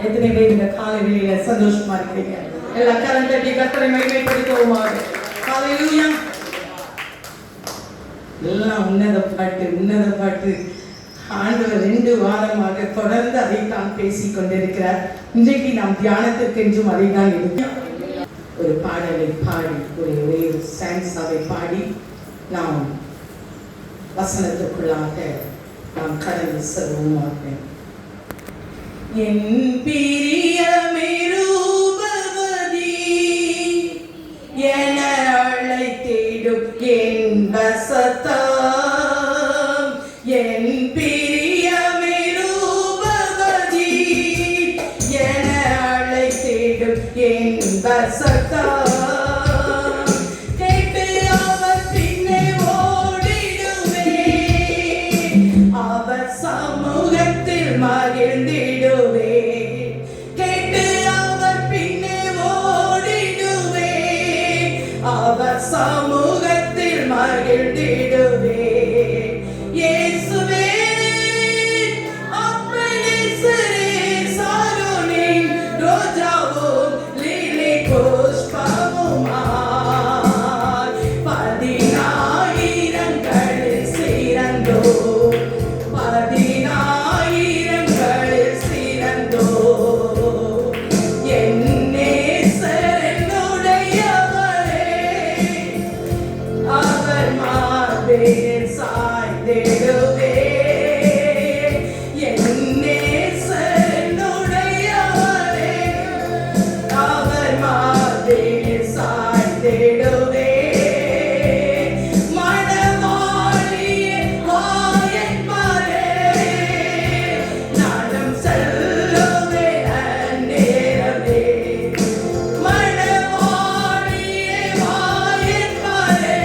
எத்தனை பேர் இந்த காலை வேளையில சந்தோஷமா இருக்கிறீங்க? எல்லா கரம் தட்டி கர்த்தரை மகிமைப்படுத்துவோமாக. ஹல்லேலூயா. எல்லாம் உன்னத பாட்டு. ஆண்டவர் 2 வாரமாக தொடர்ந்து அதைத்தான் பேசிக் கொண்டிருக்கிறார். இன்றைக்கு நாம் தியானத்திற்கென்றும் அதைத்தான் எடுக்கிறோம். ஒரு பாடலை பாடி, ஒரு சாங்ஸாவை பாடி நாம் வசனத்துக்குள்ளாக நாம் கடந்து செல்வோமாக. என் பிரியமே ரூபவதி என அழைத்திடும் என் வசத்தாம். என் பிரியமே ரூபவதி என அழைத்திடும் என் வசத்தாம். சமூகத்தில் மகிழ்ந்திடுவே. இயேசுவே அப்பனேசரே சாரோனின் ரோஜாவும் லீலி புஷ்பமுமாய் 10,000களில் சிறந்தோ. 10,000களில் சிறந்தோ. சாய்ந்திடுவே என்னே சன்னுடையவரே. அவர் மாதிரில் சாய்ந்திடுவே. மணவாழியே வாயன்மாரே நானும் செல்லுவே அந்நேரமே. மணவாழியே வாயன்மாரே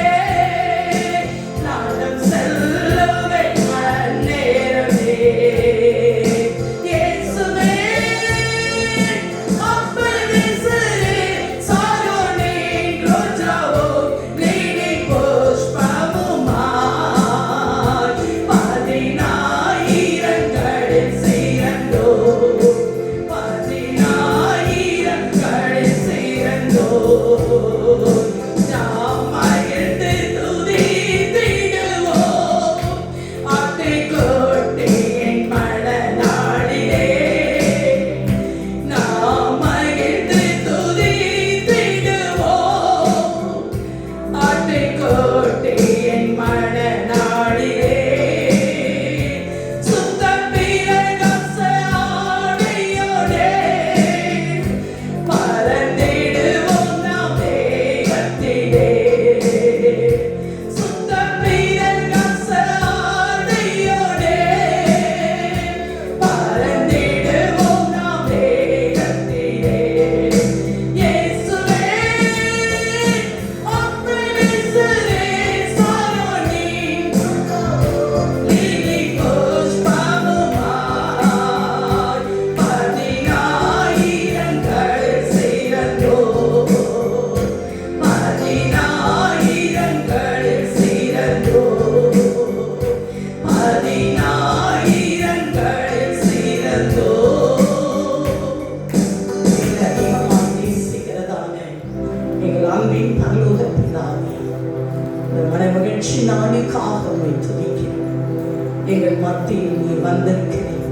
எங்கள் மத்தியில் நீ வந்திருக்கிறேன்.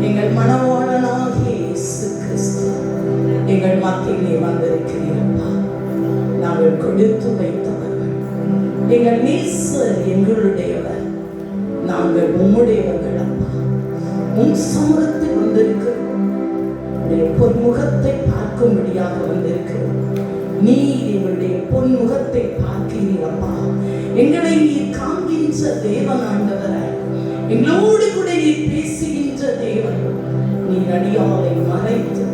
எங்கள் மணவாளனாகிய இயேசு கிறிஸ்து எங்கள் மத்தியில் நீ வந்திருக்கிறீரப்பா. நாங்கள் கொடுத்து வைத்தவர்கள். எங்கள் நேசர் எங்களுடையவர். நாங்கள் உம்முடையவர்கள் அப்பா. உம் சமூகத்தில் வந்திருக்கிறோம். உடைய பொன்முகத்தை பார்க்கும்படியாக வந்திருக்கிறோம். நீ எங்களுடைய பொன்முகத்தை பார்க்கிறீரப்பா. எங்களை நீ காண்கின்ற தேவன் ஆண்டவராய், எங்களோடு கூட நீ பேசுகின்ற தேவன். நீ அடியாளை மறைத்து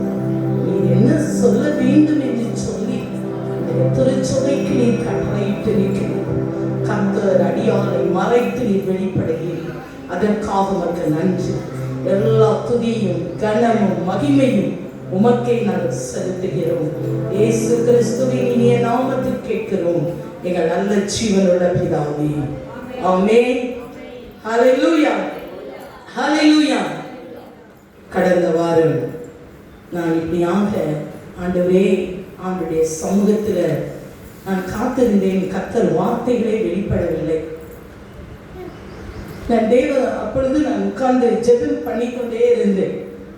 நீ என்ன சொல்ல வேண்டும் என்று சொல்லி திருச்சபைக்கு நீ கட்டளையிட்டிருக்கிறீர். கர்த்தர் அடியாளை மறைத்து நீ வெளிப்படுகிறீர். அதற்காக உமக்கு நன்றி. எல்லா துதியும் கனமும் மகிமையும் உமக்கே நாங்கள் செலுத்துகிறோம். இயேசு கிறிஸ்துவின் இனிய நாமத்தில் கேட்கிறோம் எங்கள் நல்ல ஜீவனுள்ள பிதாவே. ஆமென். ஹல்லேலூயா. ஹல்லேலூயா. கடந்த வாரம் நான் இப்படியாக ஆண்டவரே ஆண்டுடைய சமூகத்தில் நான் காத்திருந்தேன். கர்த்தர் வார்த்தைகளே வெளிப்படவில்லை. அப்பொழுது நான் உட்கார்ந்து ஜெபம் பண்ணிக்கொண்டே இருந்தேன்.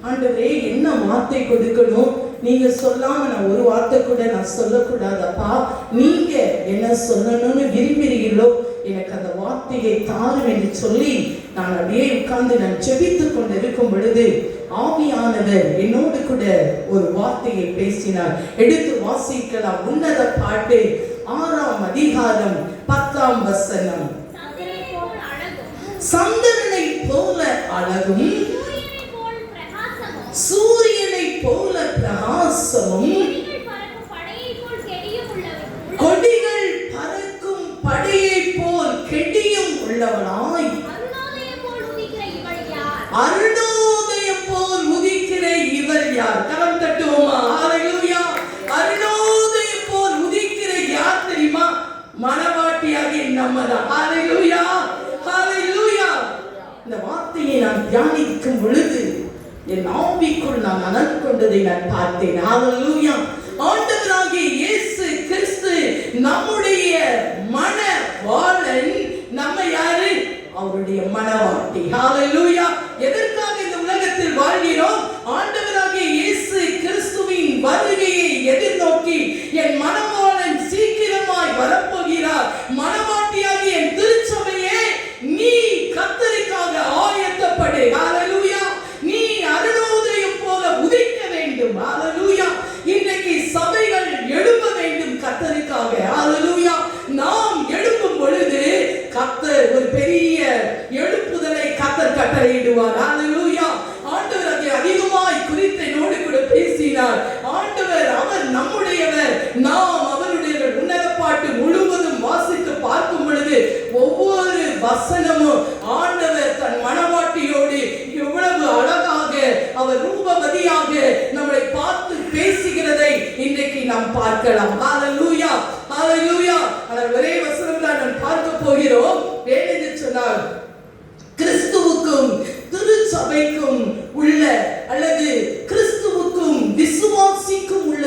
ஆண்டவரே என்ன வார்த்தை கொடுக்கணும், நீங்க சொல்லாம நான் ஒரு வார்த்தை கூட நான் சொல்லக்கூடாதப்பா, நீங்க என்ன சொல்லணும்னு விரும்புகிறீர்களோ எனக்கு அந்த வார்த்தையை தாரும் என்று சொல்லி நான் அப்படியே உட்கார்ந்து நான் ஜெபித்துக் கொண்டு இருக்கும் பொழுது ஆவியானவர் என்னோடு கூட ஒரு வார்த்தையை பேசினார். எடுத்து வாசிக்கலாம். உன்னத பாட்டு 6ஆம் அதிகாரம் 10ஆம் வசனம். சந்திரனை போல அழகும் சூரியனை போல பிரகாசமும் கொடிகள் பறக்கும் படையை போல் கெடியும் உள்ளவனாய் அருணோதயம் போல் உதிக்கிற இவர் யார்? கரம் தட்டுவோமா? ஹல்லேலூயா. அருணோதயம் போல் உதிக்கிற யார் தெரியுமா? மனவாட்டியாகிய நம்மதான். ஹல்லேலூயா, ஹல்லேலூயா. இந்த வார்த்தையை நான் தியானிக்கும் பொழுது என் ஆவிக்குள் நான் அனல் கொண்டதை நான் பார்த்தேன். ஹல்லேலூயா. ஆண்டவராகிய இயேசு கிறிஸ்து நம்முடைய மணவாளன். நம்ம யாரு? அவருடைய மணவாட்டி. ஹல்லேலூயா. எதற்காக இந்த உலகத்தில் வாழ்கிறோம்? ஆண்டவராகிய இயேசு கிறிஸ்துவின் வருகையை எதிர்நோக்கி என் மணவாளன் சீக்கிரமாய் வரப்போகிறார். மணவாட்டியாகிய என் திருச்சபையே, நீ கர்த்தருக்காக ஆயத்தப்படு. ஹல்லேலூயா. நீ அருணோதயம் போல உதிக்க வேண்டும். ஹல்லேலூயா. இன்றைக்கு சபைகள் எழும்ப வேண்டும் கர்த்தருக்காக. ஹல்லேலூயா. நாம் எழும்பும் பொழுது கர்த்தர் ஒரு பெரிய எழுப்புதலை கர்த்தர் கட்டளையிடுவார். ஹல்லேலூயா. ஆண்டவர் அதை அதிகமாய் குறித்து என்னோடு கூட பேசினார். ஆண்டவர் அவர் நம்முடையவர், நாம் அவருடையவர். உன்னத பாட்டு முழுவதும் வாசித்து பார்க்கும் பொழுது ஒவ்வொரு வசனமும் ஆண்டவர் தன் மனவாட்டியோடு எவ்வளவு அழகாக அவர் ரூபவதியாக நம்மளை பார்த்து பேசுகிறதை இன்றைக்கு நாம் பார்க்கலாம். ஹல்லேலூயா, ஹல்லேலூயா. ஆனால் ஒரே வசனம் தான் நாம் பார்க்க போகிறோம். வேதனை சொன்னார், கிறிஸ்துவுக்கும் திருச்சபைக்கும் உள்ள அல்லது கிறிஸ்துவுக்கும் விசுவாசிக்கும் உள்ள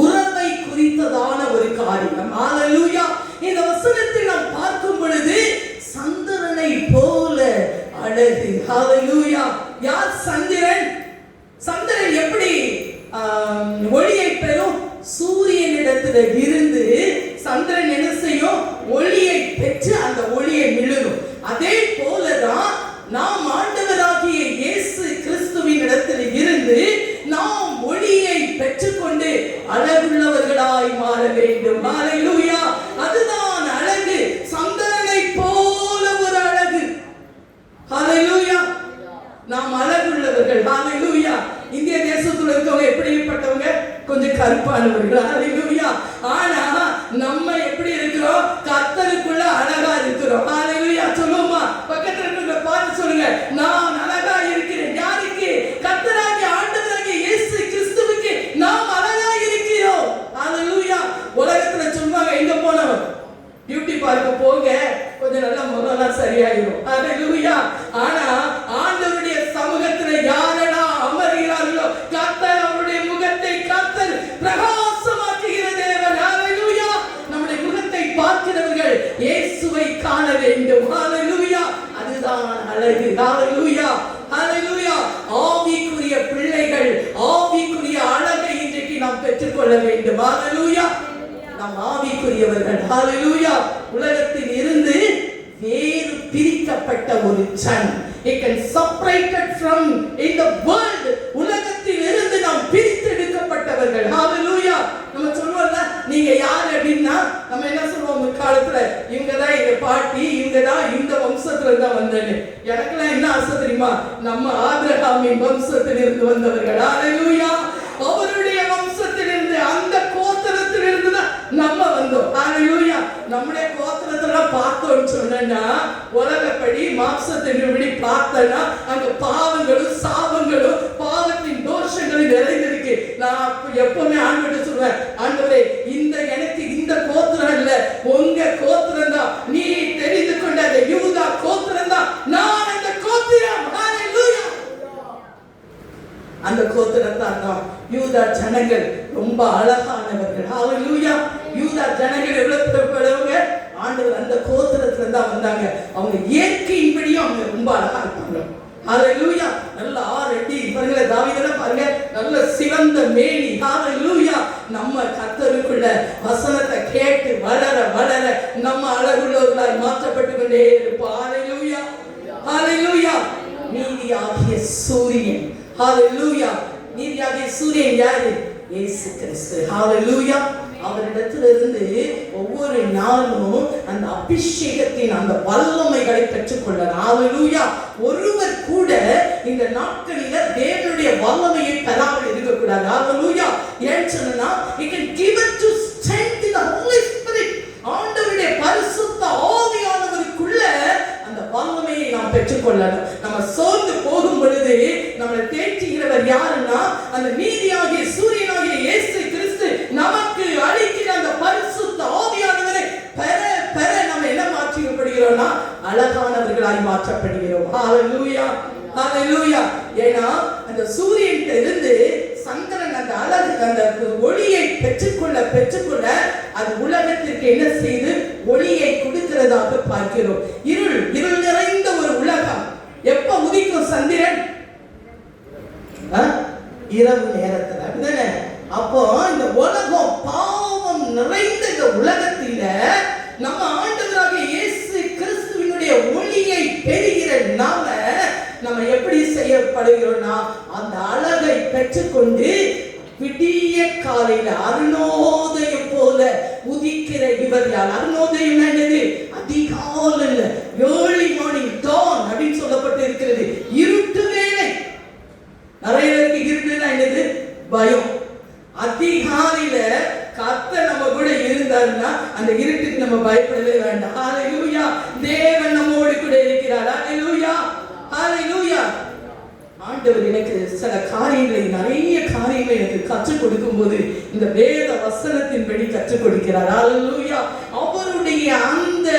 உறவை குறித்ததான ஒரு காரியம். ஹல்லேலூயா. இந்த வசனத்தை நாம் பார்க்கும் பொழுது சந்திரனை போல அழகு. ஹல்லேலூயா. யார் சந்திரன்? சந்திரன் எப்படி ஒளியை பெறும்? சூரியனிடத்தில் இருந்து சந்திரன் என்ன செய்யும்? ஒளியை பெற்று அந்த ஒளியை விழுகும். அதே போலதான் நாம் ஆண்டவராகிய இயேசு கிறிஸ்துவின் இடத்தில் இருந்து நாம் ஒளியை பெற்றுக்கொண்டு அழகுள்ளவர்களாய் மாற வேண்டும். ஹல்லேலூயா. அதுதான் அழகு. சந்திரனை போல ஒரு அழகு. ஹல்லேலூயா. நாம் அழகுள்ளவர்கள். ஹல்லேலூயா. இந்திய தேசத்துல இருக்கவங்க எப்படிப்பட்டவங்க? கொஞ்சம் கருப்பானவர்கள். ஹல்லேலூயா. ஆனா நம்ம எப்படி இருக்கிறோம்? கர்த்தருக்குள்ள அழகா இருக்கிறோம். ஹல்லேலூயா. சொல்லுமா, பக்கத்துல இருக்கிறவங்க பார்த்து சொல்லுங்க, நான் அழகா இருக்கிறேன். யாருக்கு? கர்த்தராகிய ஆண்டவராகிய இயேசு கிறிஸ்துவுக்கு நாம் அழகா இருக்கிறோம். ஹல்லேலூயா. உலகத்துல சொல்வாங்க, எங்க போனோம்? பியூட்டி பார்க்க போங்க, கொஞ்சம் நல்ல முகம்லாம் சரியாயிடும். ஹல்லேலூயா. ஆனா ஆண்டவருடைய சமூகத்துல யாரெல்லாம் அமர்கிறார்களோ கர்த்தர் அவருடைய முகத்தை கர்த்தர் பிரகாசமாக்குகிற தேவன். ஹல்லேலூயா. நம்முடைய முகத்தை பார்க்கிறவர்கள் இயேசுவை காண வேண்டும். ஹல்லேலூயா. அதுதான் அழகு. ஹல்லேலூயா, ஹல்லேலூயா. ஆவிக்குரிய பிள்ளைகள் ஆவிக்குரிய அழகை இன்றைக்கு நாம் பெற்றுக்கொள்ள வேண்டும். ஹல்லேலூயா. நாம் ஆவிக்குரியவர்கள். ஹல்லேலூயா. உலகத்தில் இருந்து வேறு பிரிக்கப்பட்ட ஒரு Sun. It can separated from in the world. உலகத்தில் இருந்து நாம் பிரித்தெடுக்கப்பட்டவர்கள். ஹல்லேலூயா. நம்ம சொல்றோம்ல, நீங்க யார் அப்படின்னா நம்ம என்ன சொல்றோம் முற்காலத்துல? இவங்க தான் எங்க பாட்டி, இவங்க தான் இந்த வம்சத்துல தான் வந்தேன்னு. எனக்குலாம் என்ன ஆசை தெரியுமா? நம்ம ஆபிரகாமின் வம்சத்தில் இருந்து வந்தவர்கள். ஹல்லேலூயா. அவருடைய வம்சத்திலிருந்து, அந்த கோத்திரத்திலிருந்து தான் நம்ம வந்தோம். ஹல்லேலூயா. நம்முடைய கோத்திரத்துல பார்த்தோம்னு சொன்னா, உலகப்படி மாம்சத்தின்படி பார்த்தனா அங்க பாவங்களும் சாபங்களும் பாவத்தின் தோஷங்களும் நிறைந்திருக்கு. நான் எப்பவுமே ஆண்டவர்கிட்ட சொல்வேன், ஆண்டவரே, இந்த எனக்கு இந்த கோத்திரம் இல்ல, உங்க கோத்திரம் தான். நீ தெரிந்து கொண்ட அந்த யூதா கோத்திரம் தான். நான் அந்த கோத்திரம். ஹல்லேலூயா. அந்த கோத்திரம் கோத்திரத்தார் தான். யூதா ஜனங்கள் ரொம்ப அழகானவர்கள். ஹalleluya. யூதா ஜனங்கள் எவ்வளவு பெரியவங்க, ஆண்டவர் அந்த கோத்திரத்துல தான் வந்தாங்க. அவங்க இயற்கையின்படியும் அவங்க ரொம்ப அழகா இருப்பாங்க. ஹalleluya. நல்ல ஆரடி இவங்கள தாவீதெல்லாம் பாருங்க, நல்ல சிவந்த மேனி. ஹalleluya. நம்ம கர்த்தருக்குள்ள வசனத்தை கேட்டு வளர வளர நம்ம அழகுள்ளவர்களாய் மாற்றப்பட்டு கொண்டே இருப்போம். ஹalleluya. ஹalleluya. நீதியாகிய சூரியன். ஹalleluya. நீதியாகிய சூரியன் யாரு? இயேசு கிறிஸ்து. ஹalleluya. அவரிடத்திலிருந்து ஒவ்வொரு நாளும் அந்த அபிஷேகத்தின் அந்த வல்லமைகளை பெற்றுக்கொள்ளலாம். ஹalleluya. ஒருவர் கூட இந்த நாட்களில தேவனுடைய வல்லமையை பெறாமல் இருக்கக்கூடாது. ஹalleluya. ஏன் சொன்னா, you can give it to strength in the Holy Spirit. ஆண்டவருடைய பரிசுத்த ஆவியானவருக்குள்ள அந்த வல்லமையை நாம் பெற்றுக்கொள்ளலாம். நம்ம சோர்ந்து போகும் பொழுது நம்மளை தேற்றுகிறவர் யாருன்னா, அந்த நீதியாகிய சூரியனாகிய இயேசு கிறிஸ்து நமக்கு அளிக்கிற அந்த பரிசுத்த ஆவியானவரை பெற பெற நம்ம என்ன மாற்றப்படுகிறோம்னா, அழகானவர்களாய் மாற்றப்படுகிறோம். ஹalleluya. ஹalleluya. ஏன்னா அந்த சூரியன்கிட்ட இருந்து சந்திரன் அந்த அழகு அந்த ஒளியை பெற்றுக்கொள்ள பெற்றுக்கொள்ள அது உலகத்திற்கு என்ன செய்து ஒளியை கொடுக்கிறதாக பார்க்கிறோம். இருள் இருள் நிறைந்த ஒரு உலகம். எப்ப உதிக்கும் சந்திரன்? இரவு நேரத்துல. அப்படிதானே? அப்போ இந்த உலகம் பாவம் நிறைந்த இந்த உலகத்தில நம்ம ஆண்டவராகிய இயேசு கிறிஸ்துவினுடைய ஒளியை பெறுகிறனால நம்ம எப்படி செய்யப்படுகிறோம்னா, அந்த அழகை பெற்றுக்கொண்டு விடிய காலையில அருணோதயம் போல உதிக்கிற இவர் யார்? அருணோதயம் என்னது? அதிகாலையில ஏர்லி மார்னிங் டான் அப்படின்னு சொல்லப்பட்டு இருக்கிறது. இருட்டு வேளை. நிறைய பேருக்கு இருட்டுன்னா என்னது? பயம். அதிகாலையில கர்த்தர் நம்ம கூட இருந்தாருன்னா அந்த இருட்டுக்கு நம்ம பயப்படவே வேண்டாம். ஹalleluya. தேவன் நம்மோடு கூட இருக்கிறார். ஹalleluya. ஹalleluya. ஆண்டவர் எனக்கு சில காரியங்களை, நிறைய காரியங்களை எனக்கு கற்றுக் கொடுக்கும் போது இந்த வேத வசனத்தின்படி கற்றுக் கொடுக்கிறார். ஹalleluya. அவருடைய அந்த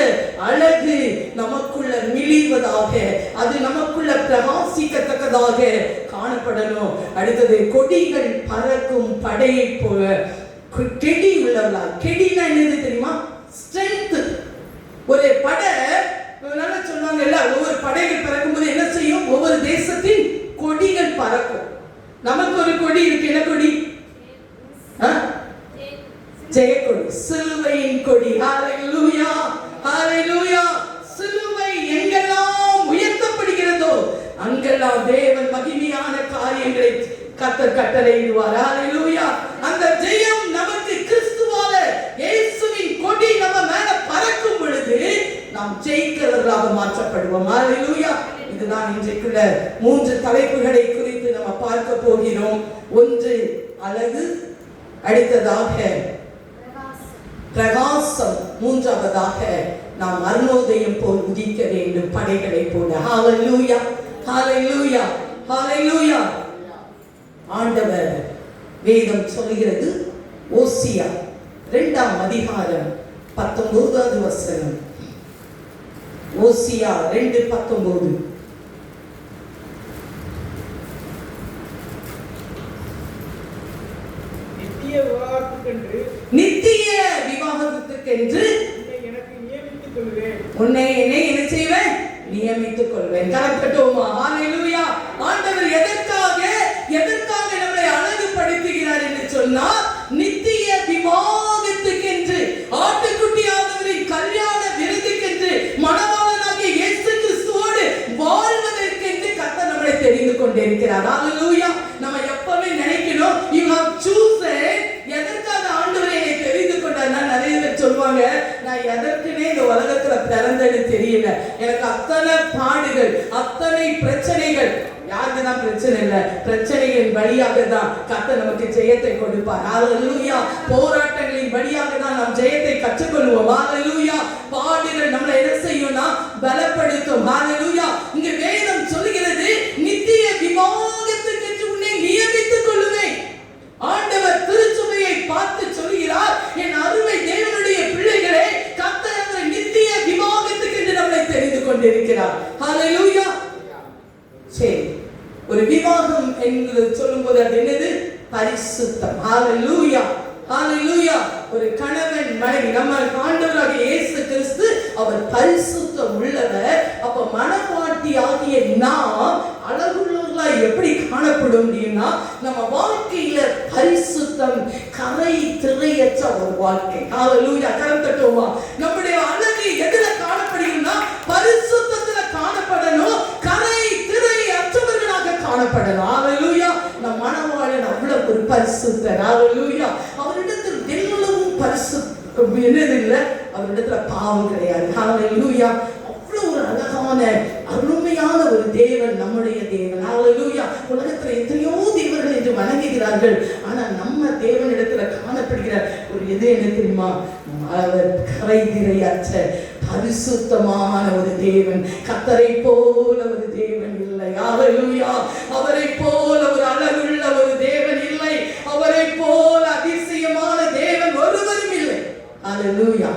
அழகு நமக்குள்ள மிளிர்வதாக, அது நமக்குள்ள பிரகாசிக்கத்தக்கதாக காணப்படணும். அடுத்தது, கொடிகள் பறக்கும் படையை போல கெடி உள்ளவர்களா. கெடினா என்னது தெரியுமா? ஸ்ட்ரென்த். ஒரு படை நல்லா சொல்லுவாங்கல்ல, ஒவ்வொரு படைகள் பறக்கும் போது என்ன செய்யும்? ஒவ்வொரு தேசத்தின் கொடிகள் பறக்கும். நமக்கு ஒரு கொடி இருக்கு. என்ன கொடி? ஜெயக்கொடி, சிலுவையின் கொடி. ஹalleluya. ஹalleluya. சிலுவை எங்கெல்லாம் உயர்த்தப்படுகிறதோ அங்கெல்லாம் தேவன் மகிமையான காரியங்களை கர்த்தர் கட்டளையிடுவார். ஹalleluya. அந்த ஜெயம் நமக்கு கிறிஸ்துவால இயேசுவின் கொடி நம்ம மேல பறக்கும் பொழுது நாம் ஜெயிக்கிறவர்களாக மாற்றப்படுவோம். ஹalleluya. இதுதான் இன்றைக்குள்ள 3 தலைப்புகளை குறித்து நம்ம பார்க்க போகிறோம். ஒன்று அழகு, அடுத்ததாக பிரகாசம், மூன்றாவதாக நாம் அருணோதயம் போல் உதிக்க வேண்டும், படைகளை போல. ஹalleluya. ஹalleluya. ஹalleluya. ஆண்டவர் வேதம் சொல்கிறது, ஓசியா 2ஆம் அதிகாரம் 19வது வசனம். ஓசியா 2:19. நித்திய விவாகத்துக்கென்று உன்னை என்ன செய்வேன்? நியமித்துக் கொள்வேன். கலக்கட்டுமா? ஹalleluya. ஆண்டவர் எதற்காக நம்மை அழகுபடுத்துகிறார் என்று சொன்னால், நித்திய விவாகத்துக்கென்று, ஆட்டுக்குட்டியானவரின் கல்யாண விருந்துக்கென்று, மணவாளனாகிய இயேசு கிறிஸ்துவோடு வாழ்வதற்கென்று கர்த்தர் நம்மை தெரிந்து கொண்டிருக்கிறார். ஹalleluya. நம்ம எப்பவே நினைக்கணும், you have chosen. எதற்காக ஆண்டவர் என்னை தெரிந்து கொண்டார்னா, நிறைய பேர் சொல்லுவாங்க, நான் எதற்குனே இந்த உலகத்துல பிறந்தேன்னு தெரியல, எனக்கு அத்தனை பாடுகள், அத்தனை பிரச்சனைகள். யாருக்கு தான் பிரச்சனை இல்ல? பிரச்சனைகளின் வழியாக தான் கர்த்தர் நமக்கு ஜெயத்தை கொடுப்பார். ஹalleluya. போராட்டங்களின் வழியாக தான் நாம் ஜெயத்தை கற்றுக்கொள்வோம். ஹalleluya. பாடுகள் நம்மளை என்ன செய்யும்னா பலப்படுத்தும். ஹalleluya. இங்க வேதம் சொல்கிறது, நித்திய விவாகத்துக்கு உன்னை நியமித்துக் கொள்ளுவேன். ஆண்டவர் திருச்சபையை பார்த்து சொல்கிறார், என் அருமை தேவனுடைய பிள்ளைகளே, கர்த்தர் நித்திய விவாகத்துக்கு என்று நம்மை தெரிந்து கொண்டிருக்கிறார். ஹalleluya. சரி, ஒரு விவாகம் என்று சொல்லும்போது அது என்ன பரிசுத்தம். ஹalleluya, ஹalleluya. ஒரு கணவன் மனைவி, நம்ம ஆண்டவராகிய இயேசு கிறிஸ்து அவர் பரிசுத்தம் உள்ளவர். அப்ப மனவாட்டி ஆகிய நாம் அழகுள்ளவர்களாய் எப்படி காணப்படும் அப்படின்னா, நம்ம வாழ்க்கையில பரிசுத்தம், கரை திரையற்ற ஒரு வாழ்க்கை. ஹalleluya, கரம் தட்டுவோமா. நம்முடைய அழகு எதுல காணப்படுகிறதுனா பரிசுத்தத்துல காணப்படணும், கரை திரை அற்றவர்களாக காணப்படணும். ஹalleluya. நம் மனவாளன் அவ்வளவு ஒரு பரிசுத்தர். ஹalleluya. அவரிடத்தில் எல்லளவும் பரிசுத்தம் என்னது இல்லை, அவரிடத்துல பாவம் கிடையாது. ஹalleluya. அவ்வளவு ஒரு அழகான அருமையான ஒரு தேவன் நம்முடைய தேவன். ஹalleluya. உலகத்துல எத்தனையோ தேவர்கள் என்று வணங்குகிறார்கள், ஆனா நம்ம தேவனிடத்துல காணப்படுகிற ஒரு எது என்ன தெரியுமா? அவர் கரை திரையற்ற பரிசுத்தமான ஒரு தேவன். கர்த்தரை போல ஒரு தேவன் இல்லை. ஹalleluya. அவரை போல ஒரு அழகுள்ள ஒரு தேவன் இல்லை, அவரை போல அதிசயமான தேவன் ஒருவரும் இல்லை. ஹalleluya.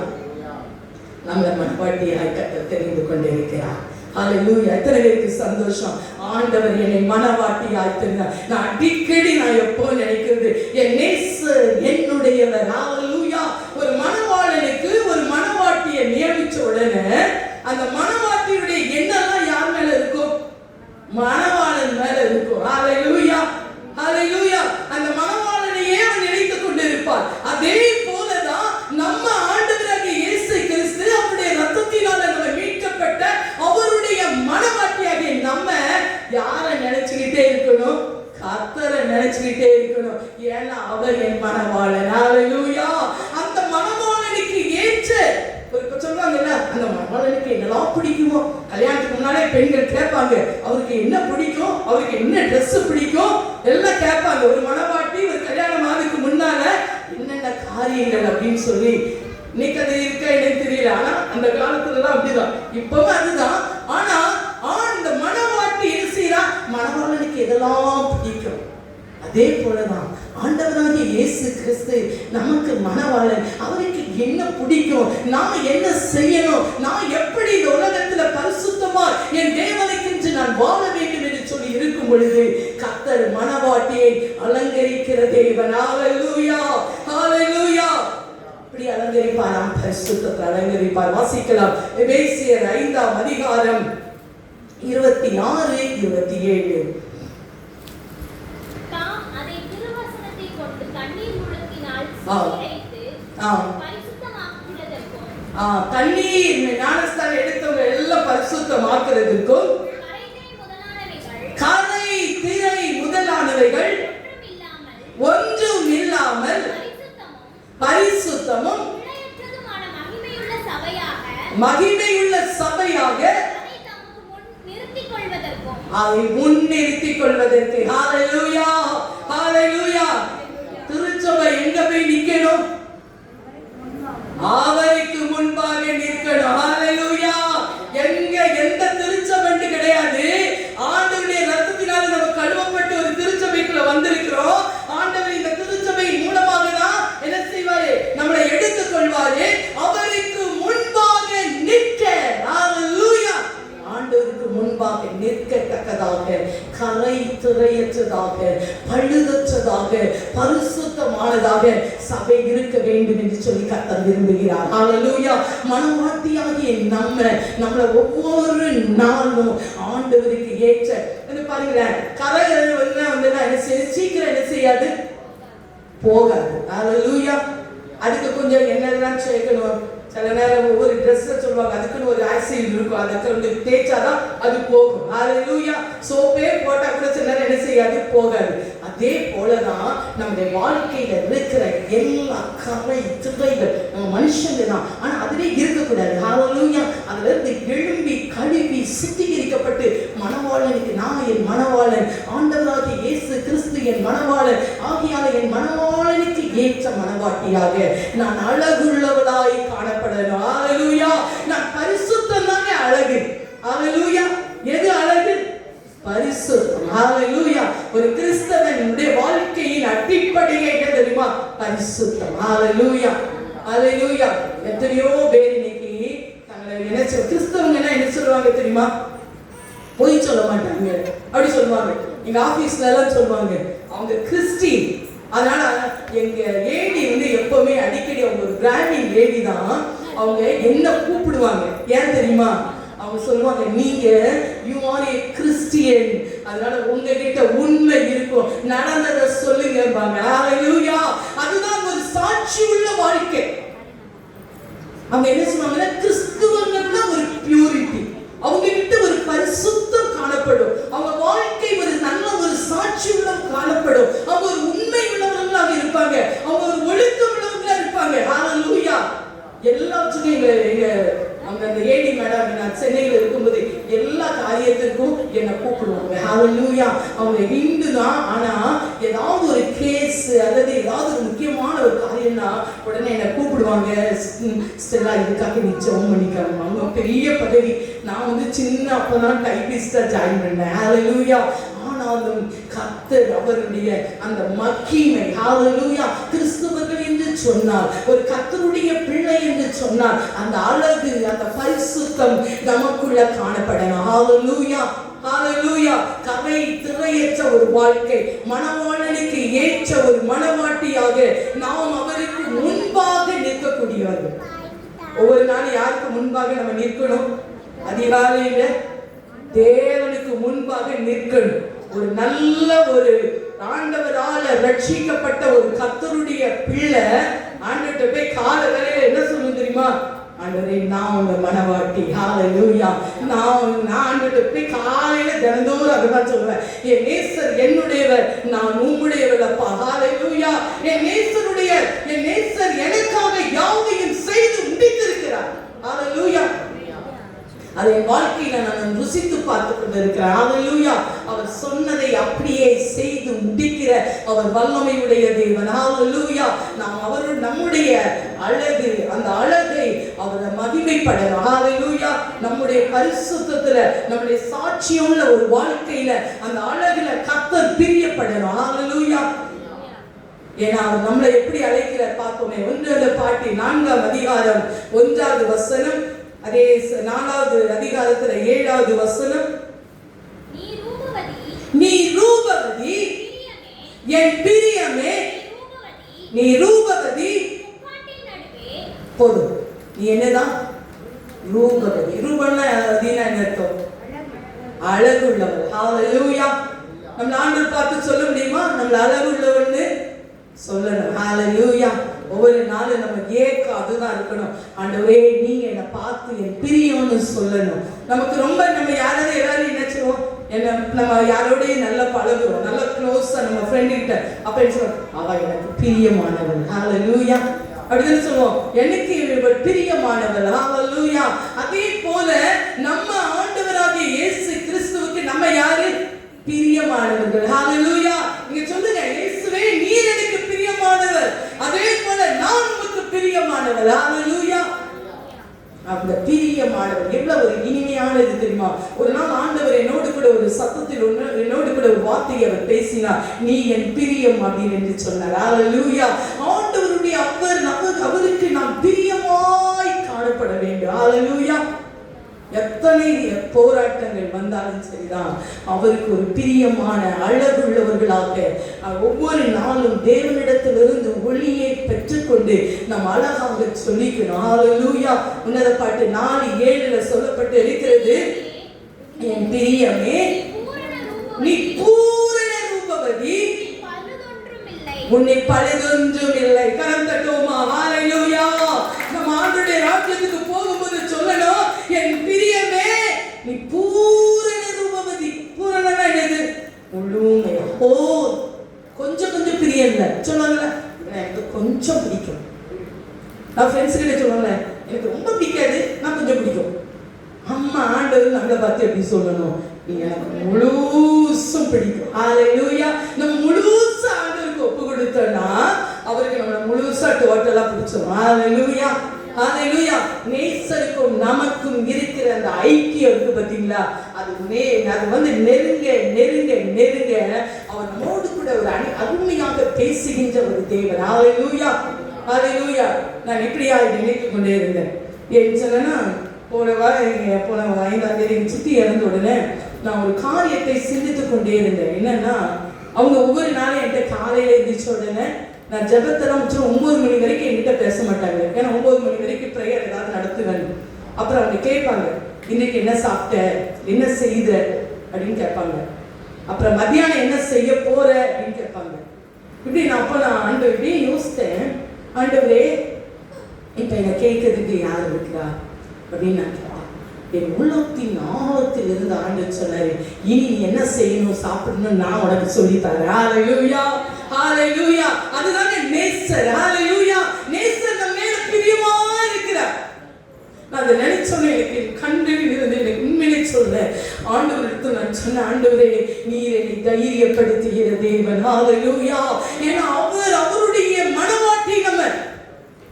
நம்மளை மனவாட்டியாய் கர்த்தர் தெரிந்து கொண்டிருக்கிறார். ஹalleluya. எத்தனை பேருக்கு சந்தோஷம், ஆண்டவர் என்னை மனவாட்டியாய் தெரிந்தார். நான் அடிக்கடி எப்போ நினைக்கிறது, என் நேசர் என்னுடையவர். ஹalleluya. ஒரு மனவாளனுக்கு ஒரு மனவாட்டியை நியமிச்ச உடனே அந்த மனவாட்டியுடைய எண்ணெல்லாம் யார் மேல இருக்கும்? மனவாளன் மேல இருக்கும். ஹalleluya, ஹalleluya. அந்த மனவாளனையே அவன் நினைத்துக் கொண்டிருப்பார். அதே போலதான் நம்ம ஆண்டவராகிய இயேசு கிறிஸ்து அவருடைய ரத்தத்தினால நம்ம மீட்கப்பட்ட அவருடைய மனவாட்டியாகிய நம்ம யாரை நினைச்சுக்கிட்டே இருக்கணும்? கர்த்தரை நினைச்சுக்கிட்டே இருக்கணும். ஏன்னா அவர் என் மனவாளன். ஹalleluya. அந்த மனவாளனுக்கு ஏற்ற சொல்லுவாங்கல்ல, அந்த மனவாளனுக்கு என்னெல்லாம் பிடிக்குமோ, கல்யாணத்துக்கு முன்னாலே பெண்கள் கேட்பாங்க, அவருக்கு என்ன பிடிக்கும், அவருக்கு என்ன ட்ரெஸ் பிடிக்கும் எல்லாம் கேட்பாங்க. ஒரு மனவாட்டி ஒரு கல்யாணம் ஆகுதுக்கு முன்னால என்னென்ன காரியங்கள் அப்படின்னு சொல்லி. இன்னைக்கு அது இருக்கா எனக்கு தெரியல, ஆனா அந்த காலத்துல தான் அப்படிதான், இப்பவும் அதுதான். ஆனா இந்த மனவாட்டி என்ன செய்யறா? மனவாளனுக்கு எதெல்லாம் பிடிக்கும். அதே போலதான் ஆண்டவராகிய இயேசு கிறிஸ்து நமக்கு மனவாளன். அவருக்கு என்ன பிடிக்கும், நாம என்ன செய்யணும், நான் எப்படி இந்த உலகத்துல பரிசுத்தமா என் தேவனுக்கென்று நான் வாழ வேண்டும் என்று சொல்லி இருக்கும் பொழுது கர்த்தர் மனவாட்டியை அலங்கரிக்கிற தேவன். ஹalleluya, ஹalleluya. இப்படி அலங்கரிப்பாராம், பரிசுத்தத்தை அலங்கரிப்பார். வாசிக்கலாம் எபேசியர் 5ஆம் அதிகாரம் 26, 27. தண்ணீர் ஞானஸ்தானம் எடுத்தவங்க எல்லாம் பரிசுத்தமாக்குறதுக்கும் கரை திரை முதலானவைகள் ஒன்றும் இல்லாமல் பரிசுத்தமும் மகிமையுள்ள சபையாக அதை முன்னிறுத்திக் கொள்வதற்கு. ஹalleluya, ஹalleluya. திருச்சபை எங்க போய் நிக்கணும்? அவருக்கு முன்பாக நிற்கணும். ஹalleluya. எந்த திருச்சபை கிடையாது, ஆண்டவருடைய ரத்தத்தினால் நம்ம கழுவப்பட்டு ஒரு திருச்சபைக்குள்ள வந்திருக்கிறோம். ஆண்டவர் இந்த திருச்சபையின் மூலமாக தான் என்ன செய்வாரு? நம்மளை எடுத்துக் கொள்வாரு. அவருக்கு முன்பாக நிற்க. ஹalleluya. ஆண்டவருக்கு முன்பாக நிற்கத்தக்கதாக, கரை திரையற்றதாக, பழுதற்றதாக, பரிசுத்தமானதாக சபை இருக்க வேண்டும் என்று சொல்லி கர்த்தர் விரும்புகிறார். ஹalleluya. மனவாட்டியாகிய நம்மள ஒவ்வொரு நாளும் ஆண்டவருக்கு ஏற்ற பாருங்களேன், கரை வந்து என்ன செய்ய சீக்கிரம் என்ன செய்யாது, போகாது. ஹalleluya. அதுக்கு கொஞ்சம் என்னெல்லாம் சேர்க்கணும். சில நேரம் ஒவ்வொரு ட்ரெஸ்ஸை சொல்லுவாங்க, அதுக்குன்னு ஒரு ஆசிட் இருக்கும், அதுக்கு வந்து தேய்ச்சாதான் அது போகும். ஹalleluya. சோப்பே போட்டா கூட சில நேரம் என்ன செய்யாது, போகாது. அதே போலதான் நம்முடைய வாழ்க்கையில இருக்கிற எல்லா கரை திரைகள் நம்ம மனுஷங்க தான், ஆனா அதுவே இருக்கக்கூடாது. ஹalleluya. அதுல இருந்து எழும்பி கழுவி சுத்திகரிக்கப்பட்டு மனவாளனுக்கு நான் என் மனவாளன், ஆண்டவராகிய இயேசு கிறிஸ்து என் மனவாளன் ஆகியால என் மனவாளனுக்கு ஏற்ற மனவாட்டியாக நான் அழகுள்ளவளாய் காணப்படணும். ஹalleluya. நான் பரிசுத்தம் தானே அழகு. ஹalleluya. எது அழகு? பரிசுத்தம். ஹalleluya. ஒரு கிறிஸ்தவனுடைய வாழ்க்கையின் அடிப்படையே என்ன தெரியுமா? பரிசுத்தம். ஹalleluya, ஹalleluya. எத்தனையோ பேர் இன்னைக்கு தங்களை நினைச்ச கிறிஸ்தவங்க என்ன சொல்லுவாங்க தெரியுமா? பொய் சொல்ல மாட்டாங்க, அப்படி சொல்லுவாங்க. எங்க ஆபீஸ்ல எல்லாம் சொல்லுவாங்க, அவங்க கிறிஸ்டின் அதனால எங்க லேடி வந்து எப்பவுமே அடிக்கடி அவங்க ஒரு கிராமிங் லேடி தான், அவங்க என்ன கூப்பிடுவாங்க ஏன் தெரியுமா? அவங்க சொல்லுவாங்க, நீங்க யூ ஆர் ஏ கிறிஸ்டியன், அதனால உங்ககிட்ட உண்மை இருக்கும், நடந்ததை சொல்லுங்க. ஹல்லேலூயா. அதுதான் ஒரு சாட்சி உள்ள வாழ்க்கை. அவங்க என்ன சொல்லுவாங்கன்னா, கிறிஸ்துவங்கள்ல ஒரு பியூரிட்டி, அவங்க கிட்ட ஒரு பரிசுத்தம் காணப்படும், அவங்க வாழ்க்கை ஒரு நல்ல ஒரு சாட்சி உள்ள காணப்படும், அவங்க ஒரு உண்மை உள்ளவர்களாக இருப்பாங்க, அவங்க ஒரு ஒழுக்கம் உள்ளவர்களாக இருப்பாங்க. ஹல்லேலூயா. எல்லாத்துக்கும் எங்க அவங்க அந்த ஏடி மேடம் நான் சென்னையில் இருக்கும்போது எல்லா காரியத்துக்கும் என்னை கூப்பிடுவாங்க. ஹல்லேலூயா. அவங்க ஹிந்து தான், ஆனா ஏதாவது ஒரு கேஸ் அல்லது ஏதாவது ஒரு முக்கியமான ஒரு காரியம்னா உடனே என்னை கூப்பிடுவாங்க. ஸ்டெல்லா இதுக்காக நிச்சயம் பண்ணிக்காங்க. அவங்க பெரிய பதவி. நான் வந்து சின்ன அப்பதான் டைபிஸ்டா ஜாயின் பண்ணேன். ஹல்லேலூயா. ஆனாலும் கர்த்தர் அவருடைய அந்த மகிமை, ஹல்லேலூயா, கிறிஸ்துவர்கள் என்று சொன்னால், ஒரு கர்த்தருடைய பிள்ளை என்று சொன்னால் அந்த அழகு, அந்த பரிசுத்தம் நமக்குள்ள காணப்படணும். ஹல்லேலூயா. ஹல்லேலூயா. கரை திரையற்ற ஒரு வாழ்க்கை, மணவாளனுக்கு ஏற்ற ஒரு மணவாட்டியாக நாம் அவருக்கு முன்பாக நிற்கக்கூடியவர்கள். ஒவ்வொரு நாளும் யாருக்கு முன்பாக நம்ம நிற்கணும்? அதிகாலையில தேவனுக்கு முன்பாக நிற்கணும். ஒரு நல்ல ஒரு ஆண்டவரால ரட்சிக்கப்பட்ட ஒரு கர்த்தருடைய பிள்ளை ஆண்டவர்கிட்ட போய் கால வேளையில என்ன சொல்லணும் தெரியுமா? ஆண்டவரே, நான் உங்க மனவாட்டி. ஹல்லேலூயா. நான் ஆண்டவர்கிட்ட போய் காலையில தினந்தோறும் அதுதான் சொல்லுவேன், என் நேசர் என்னுடையவர், நான் உம்முடையவர் அப்பா. ஹல்லேலூயா. என் நேசர் எனக்காக யாவையும் செய்து முடித்திருக்கிறார். ஹல்லேலூயா. அதை வாழ்க்கையில நான் ருசித்து பார்த்து கொண்டிருக்கிறேன். ஹல்லேலூயா. அவர் சொன்னதை அப்படியே செய்து முடிக்கிற அவர் வல்லமையுடைய தேவன். ஹல்லேலூயா. நாம் அவருடைய நம்முடைய அழகு, அந்த அழகை அவரை மகிமைப்படணும். ஹல்லேலூயா. நம்முடைய பரிசுத்தத்துல, நம்முடைய சாட்சியுள்ள ஒரு வாழ்க்கையில அந்த அழகுல கர்த்தர் பிரியப்படணும். ஹல்லேலூயா. ஏன்னா அவர் நம்மளை எப்படி அழைக்கிறார் பார்ப்போமே. 1 பாட்டி 4ஆம் அதிகாரம் 1வது வசனம், அதே 4வது அதிகாரத்துல 7வது வசனம், நீ ரூபவதி என் பிரியமே, நீ ரூபவதி. போதும். நீ என்னதான் ரூபவதி? ரூபன்னா என்ன அர்த்தம்? அழகுள்ளவர். ஹல்லேலூயா. நம்ம ஆண்டவர் பார்த்து சொல்ல முடியுமா நம்ம அழகுள்ளவன்னு? சொல்லணும். ஹல்லேலூயா. ஒவ்வொரு நாளும் நம்ம அதுதான் இருக்கணும். ஆண்டவரே, நீங்க என்னை பார்த்து என் பிரியம்னு சொல்லணும். நமக்கு ரொம்ப நம்ம யாராவது எல்லாரும் நினைச்சிருவோம், நம்ம யாரோடய நல்லா பழகுறோம், நல்லா க்ளோஸா நம்ம ஃப்ரெண்ட் கிட்ட, அப்ப என்ன சொல்லுவோம்? அவ எனக்கு பிரியமானவள். ஹல்லேலூயா. அப்படின்னு சொல்லுவோம், எனக்கு இவள் பிரியமானவள். ஹல்லேலூயா. அதே போல நம்ம ஆண்டவராகிய இயேசு கிறிஸ்துவுக்கு நம்ம யாரு? பிரியமானவர்கள். ஹல்லேலூயா. நீங்க சொல்லுங்க, இயேசுவே நீர் எனக்கு பிரியமானவர், அதே போல நான் உமக்கு பிரியமானவர். ஹல்லேலூயா. அந்த பிரியமானவர் எவ்வளவு ஒரு இனிமையானது தெரியுமா? ஒரு நாள் ஆண்டவர் என்னோடு கூட ஒரு சத்தத்தில் என்னோடு கூட ஒரு வார்த்தையை அவர் பேசினார். நீ என் பிரியம் அப்படின்னு சொன்னார். ஹல்லேலூயா. ஆண்டவருடைய அவருக்கு நாம் பிரியமாய் காணப்பட வேண்டும். ஹல்லேலூயா. எத்தனை போராட்டங்கள் வந்தாலும் சரிதான், அவருக்கு ஒரு பிரியமான அழகுள்ளவர்களாக ஒவ்வொரு நாளும் தேவனிடத்திலிருந்து ஒளியை பெற்றுக்கொண்டு நாம் அழகாக சொல்லிக்கணும். ஹல்லேலூயா. உன்னத பாட்டு 4:7 சொல்லப்பட்டு இருக்கிறது, என் பிரியமே நீ பூரண ரூபவதி, உன்னை பழுதொன்றும் இல்லை. கரம் தட்டுவோமா? ஹல்லேலூயா. நம்ம ஆண்டவருடைய ராஜ்யத்துக்கு போகும்போது சொல்லணும், என் பிரியமே நீ பூரண ரூபவதி. பூரணனா என்னது? முழுமையா. ஓ, கொஞ்சம் பிரியம் இல்லை சொல்லுவாங்கல்ல, எனக்கு கொஞ்சம் பிடிக்கும். நான் ஃப்ரெண்ட்ஸ் கிட்ட சொல்லுவாங்க, எனக்கு ரொம்ப பிடிக்காது, நான் கொஞ்சம் பிடிக்கும். அம்மா ஆண்டவர் நம்மளை பார்த்து எப்படி சொல்லணும்? நீ எனக்கு முழுசும் பிடிக்கும். ஹல்லேலூயா. நம்ம முழுசா ஆண்டவருக்கு ஒப்பு கொடுத்தோம்னா அவருக்கு நம்மளை முழுசா டோட்டலா பிடிச்சிடும். ஹல்லேலூயா. ஹல்லேலூயா. நேசருக்கும் நமக்கும் இருக்கிற அந்த ஐக்கியம் இருக்கு பாத்தீங்களா? அது வந்து நெருங்க அவர் நம்மோடு கூட ஒரு அருமையாக பேசுகின்ற ஒரு தேவன். ஹல்லேலூயா. ஹல்லேலூயா. நான் இப்படியா நினைத்து கொண்டே இருந்தேன். ஏன்னு சொன்னா, போன 5ஆம் தேதி என் சித்தி இறந்த உடனே நான் ஒரு காரியத்தை சிந்தித்து கொண்டே இருந்தேன். என்னன்னா, அவங்க ஒவ்வொரு நாளும் என்கிட்ட காலையில இருந்து முடிச்ச உடனே நான் ஜெபத்தெல்லாம் முடிச்சு 9 மணி வரைக்கும் என்கிட்ட பேச மாட்டாங்க. ஏன்னா 9 மணி வரைக்கும் ப்ரேயர் ஏதாவது நடத்துவேன். அப்புறம் அவங்க கேட்பாங்க, இன்னைக்கு என்ன சாப்பிட்ட, என்ன செய்த அப்படின்னு கேட்பாங்க. அப்புறம் மத்தியானம் என்ன செய்ய போற அப்படின்னு கேட்பாங்க. இப்படி நான் ஆண்டவர் இப்படி யோசித்தேன், ஆண்டவரே இப்ப என்ன கேட்கறதுக்கு யார் இருக்கிறா அப்படின்னு நான் கேட்டேன். என் உள்ளத்தின் ஆழத்தில் இருந்து ஆண்டவர் சொன்னாரு, இனி நீ என்ன செய்யணும், சாப்பிடணும், நான் உனக்கு சொல்லித்தரேன். ஹல்லேலூயா, ஹல்லேலூயா. அதுதாங்க நேசர். ஹல்லேலூயா. நேசர் நம்ம மேல பிரியமா இருக்கிறார். நான் அதை நினைச்சோன்னே எனக்கு கண்களில் இருந்து எனக்கு உண்மையை சொல்ல ஆண்டவருக்கு நான் சொன்ன, ஆண்டவரே நீர் என்னை தைரியப்படுத்துகிற தேவன். ஹல்லேலூயா. ஏன்னா அவருடைய மனவாட்டி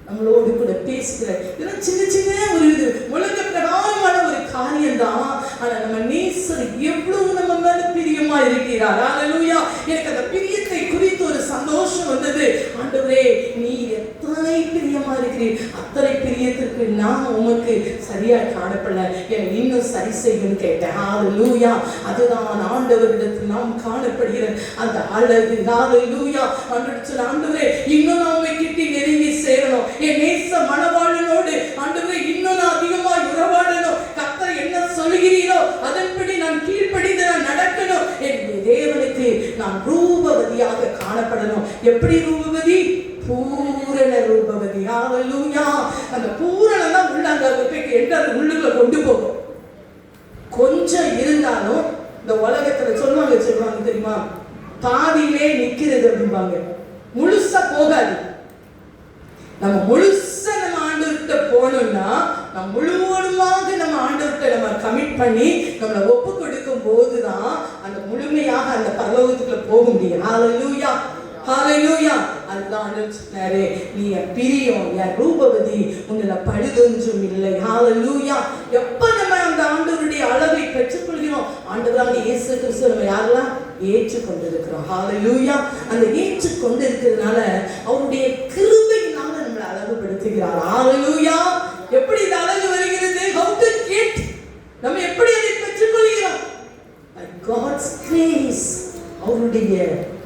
நம்மளோடு கூட பேசுகிற இதெல்லாம் சின்ன சின்ன ஒரு உலக பிரகாரமான ஒரு காரியம் தான். ஆனா நம்ம நேசர் எவ்வளவு நம்ம மேல பிரியமா இருக்கிறார். ஹல்லேலூயா. எனக்கு அந்த பிரியத்தை குறித்து ஒரு சந்தோஷம் வந்தது. ஆண்டவரே நீ எத்தனை பிரியமா இருக்கிறீர், அத்தனை பிரியத்திற்கு நான் உமக்கு சரியா காணப்படல, எனக்கு இன்னும் சரி செய்யணும்னு கேட்டேன். ஹல்லேலூயா. அதுதான் ஆண்டவரிடத்தில் நாம் காணப்படுகிற அந்த அழகு. ஹல்லேலூயா. ஆண்டவரே இன்னும் நான் உம்மை கிட்டி நெருங்கி சேரணும், என் நேச மனவாளனோடு ஆண்டவரே இன்னும் நான் அதிகமாய் உறவாடணும், கர்த்தர் என்ன சொல்கிறீரோ அதன்படி நான் கீழ்ப்படிந்து நான் நடக்கணும். என் தேவனுக்கு நான் ரூபவதியாக காணப்படணும். எப்படி ரூபவதி? பூரண ரூபவதி. ஹல்லேலூயா. அந்த பூரணம் தான் உள்ளாங்க உள்ளுக்குள்ள கொண்டு போகும். கொஞ்சம் இருந்தாலும் இந்த உலகத்துல சொல்லுவாங்க தெரியுமா, பாதியிலே நிக்கிறது அப்படிம்பாங்க, முழுசா போகாது. நம்ம முழுசா நம்ம ஆண்டவர்கிட்ட போனோம்னா, நம்ம முழுவதுமாக நம்ம ஆண்டவர்கிட்ட நம்ம கமிட் பண்ணி நம்மளை ஒப்பு கொடுக்கும் போதுதான் அந்த முழுமையாக அந்த பரலோகத்துக்குள்ள போக முடியும். ஹல்லேலூயா, ஹல்லேலூயா. அதுதான் ஆண்டவர் சொன்னாரு, நீ என் பிரியம், என் ரூபவதி, உங்களை பழுதொன்றும் இல்லை. ஹல்லேலூயா. எப்ப நம்ம அந்த ஆண்டவருடைய அளவை பெற்றுக்கொள்கிறோம், ஆண்டவராக இயேசு கிறிஸ்து நம்ம யாரெல்லாம் ஏற்றுக்கொண்டிருக்கிறோம். ஹல்லேலூயா. அந்த ஏற்றுக்கொண்டு இருக்கிறதுனால அவருடைய கிருபையினால நம்மளை அழகுபடுத்துகிறார். ஹல்லேலூயா. எப்படி இந்த அழகு வருகிறது? How to get? நம்ம எப்படி அதை பெற்றுக்கொள்கிறோம்? By God's grace. அவருடைய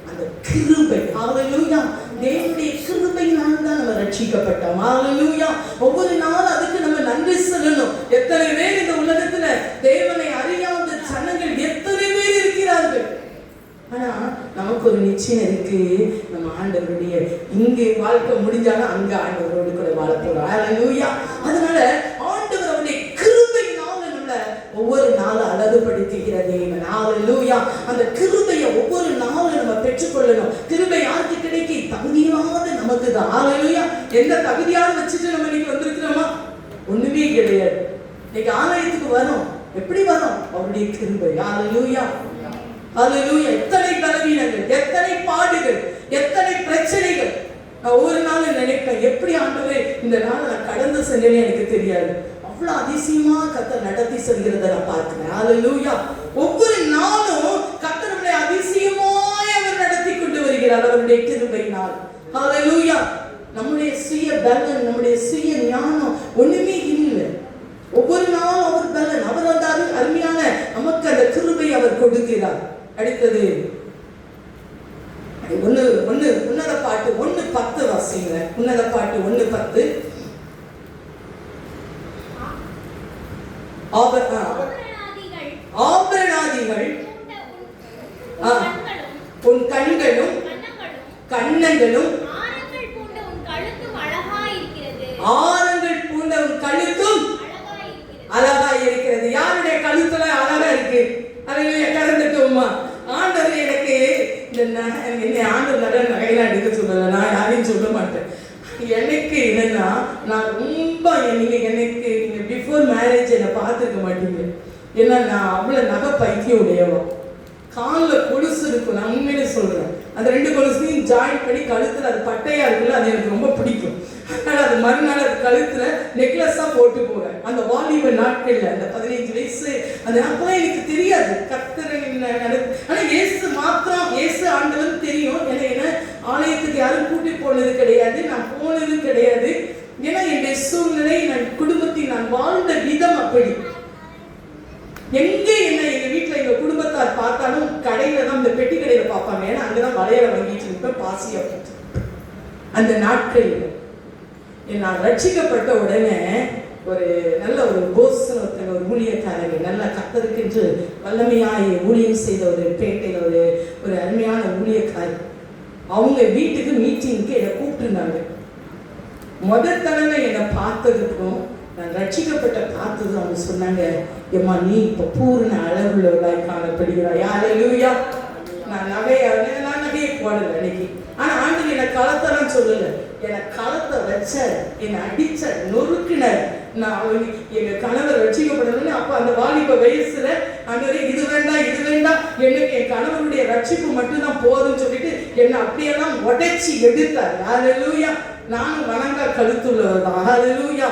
அந்த கிருபை. ஹல்லேலூயா. தேவனுடைய கிருபையினால் தான் நம்ம ரட்சிக்கப்பட்டோம். ஹல்லேலூயா. ஒவ்வொரு நாள் அதுக்கு நம்ம நன்றி சொல்லணும். எத்தனை பேர் இந்த உலகத்துல தேவனை அறியாத ஜனங்கள் எத்தனை பேர் இருக்கிறார்கள். ஆனா நமக்கு ஒரு நிச்சயம் இருக்கு, நம்ம ஆண்டவருடைய இங்கே வாழ்க்கை முடிஞ்சாலும் அங்க ஆண்டவரோடு கூட வாழ போறோம். ஹல்லேலூயா. அதனால ஆண்டவர் அவருடைய கிருபையினால நம்மள ஒவ்வொரு நாளும் அழகுபடுத்துகிற தேவன். ஹல்லேலூயா. அந்த கிருபையை ஒவ்வொரு நாளும் நம்ம பெற்றுக்கொள்ளணும். கிருபை யாருக்கு கிடைக்கி? தகுதியாத நமக்கு தான். ஹல்லேலூயா. எந்த தகுதியாவது வச்சுட்டு நம்ம இன்னைக்கு வந்திருக்கிறோமா? ஒண்ணுமே கிடையாது. இன்னைக்கு ஆலயத்துக்கு வரோம், எப்படி வரோம்? அவருடைய கிருபை. ஹல்லேலூயா, ஹல்லேலூயா. எத்தனை பலவீனங்கள், எத்தனை பாடுகள், எத்தனை பிரச்சனைகள். நான் ஒவ்வொரு நாளும் நினைப்பேன், எப்படி ஆண்டவரே இந்த நாள் நான் கடந்து சென்றேன்னு எனக்கு தெரியாது. அவ்வளவு அதிசயமா கர்த்தர் நடத்தி செல்கிறத நான் பார்க்கிறேன். ஹல்லேலூயா. ஒவ்வொரு நாளும் கர்த்தர் நம்மை அதிசயமாய் அவர் நடத்தி கொண்டு வருகிறார் அவருடைய கிருபையினால். ஹல்லேலூயா. நம்முடைய சுய பலன், நம்முடைய சுய ஞானம் ஒண்ணுமே இல்லை. ஒவ்வொரு நாளும் அவர் பலன், அவர் வந்தாரு அருமையான நமக்கு அந்த கிருபை அவர் கொடுக்கிறார். அடுத்தது உன்னத பாட்டு 1:10 வாசிங்க. உன்னத பாட்டு 1:10. ஆபரணாதிகள் உன் கண்களும் கன்னங்களும் ஆரங்கள் பூண்ட உன் கழுத்தும் அழகா இருக்கிறது. யாருடைய கழுத்துல அழகா இருக்கு? அதை கறந்துட்டோமா? ஆண்டவர் எனக்கு இந்த ஆண்டவர் நகையெல்லாம் எடுக்க சொல்லல, நான் யாரையும் சொல்ல மாட்டேன். எனக்கு என்னன்னா, நான் ரொம்ப எனக்கு நீங்க பிஃபோர் மேரேஜ் என்னை பார்த்துருக்க மாட்டீங்க. ஏன்னா நான் அவ்வளவு நகை பைத்தியம் உடையவா. காலில் கொலுசு இருக்கும், நான் உண்மையிலே சொல்றேன். அந்த 2 கொலுசையும் ஜாயின் பண்ணி கழுத்துல அது பட்டையா இருக்குல்ல, அது எனக்கு ரொம்ப பிடிக்கும். அதனால அது மறுநாள் அது கழுத்துல நெக்லஸா போட்டு போவேன். அந்த வாலிப நாட்கள்ல அந்த 15 வயசு அந்த அப்பெல்லாம் எனக்கு தெரியாது கர்த்தர். ஆனா இயேசு ஆண்டவர் தெரியும். என்ன ஆலயத்துக்கு யாரும் கூட்டி போனது கிடையாது, நான் போனதும் கிடையாது. ஏன்னா என்னுடைய சூழ்நிலை, நான் குடும்பத்தில் நான் வாழ்ந்த விதம் அப்படி. எங்க எங்க வீட்டுல எங்க குடும்பத்தார் பார்த்தாலும் கடையில தான், இந்த பெட்டி கடையில பார்ப்பாங்க. ஏன்னா அங்கதான் வளையல வாங்கிட்டு இருப்பேன், பாச ஆசையா போச்சு. அந்த நாட்களில் நான் ரட்சிக்கப்பட்ட உடனே ஒரு நல்ல ஒரு போஸ்ன்னு ஒருத்தங்க, ஒரு ஊழியக்காரங்க, நல்ல கர்த்தருக்கென்று வல்லமையாய் ஊழியம் செய்த ஒரு பேட்டையில் ஒரு அருமையான ஊழியக்காரி, அவங்க வீட்டுக்கு மீட்டிங்க்கு என்னை கூப்பிட்டுருந்தாங்க. முதல் தடவை என்னை பார்த்ததுக்கும் நான் ரட்சிக்கப்பட்ட பார்த்தது அவங்க சொன்னாங்க, ஏம்மா நீ இப்போ பூர்ண அளவுள்ளவர்களாய் காணப்படுகிறாய். ஹல்லேலூயா. நான் நகையை போடலை அன்னைக்கு. ஆனா ஆண்டவர் என்னை களத்தெல்லாம் சொல்லலை, என்னை களத்தை வச்ச, என்னை அடிச்ச, நொறுக்கினர். நான் எங்க கணவர் ரட்சிக்கப்படணும்னு அப்ப அந்த வாலிப வயசுல ஆண்டவரே இது வேண்டாம் இது வேண்டாம், எனக்கு என் கணவருடைய ரட்சிப்பு மட்டும்தான் போதும்னு சொல்லிட்டு என்னை அப்படியெல்லாம் உடைச்சி எடுத்தார். ஹல்லேலூயா. நானும் வணங்கா கழுத்துள்ளவர் தான். ஹல்லேலூயா.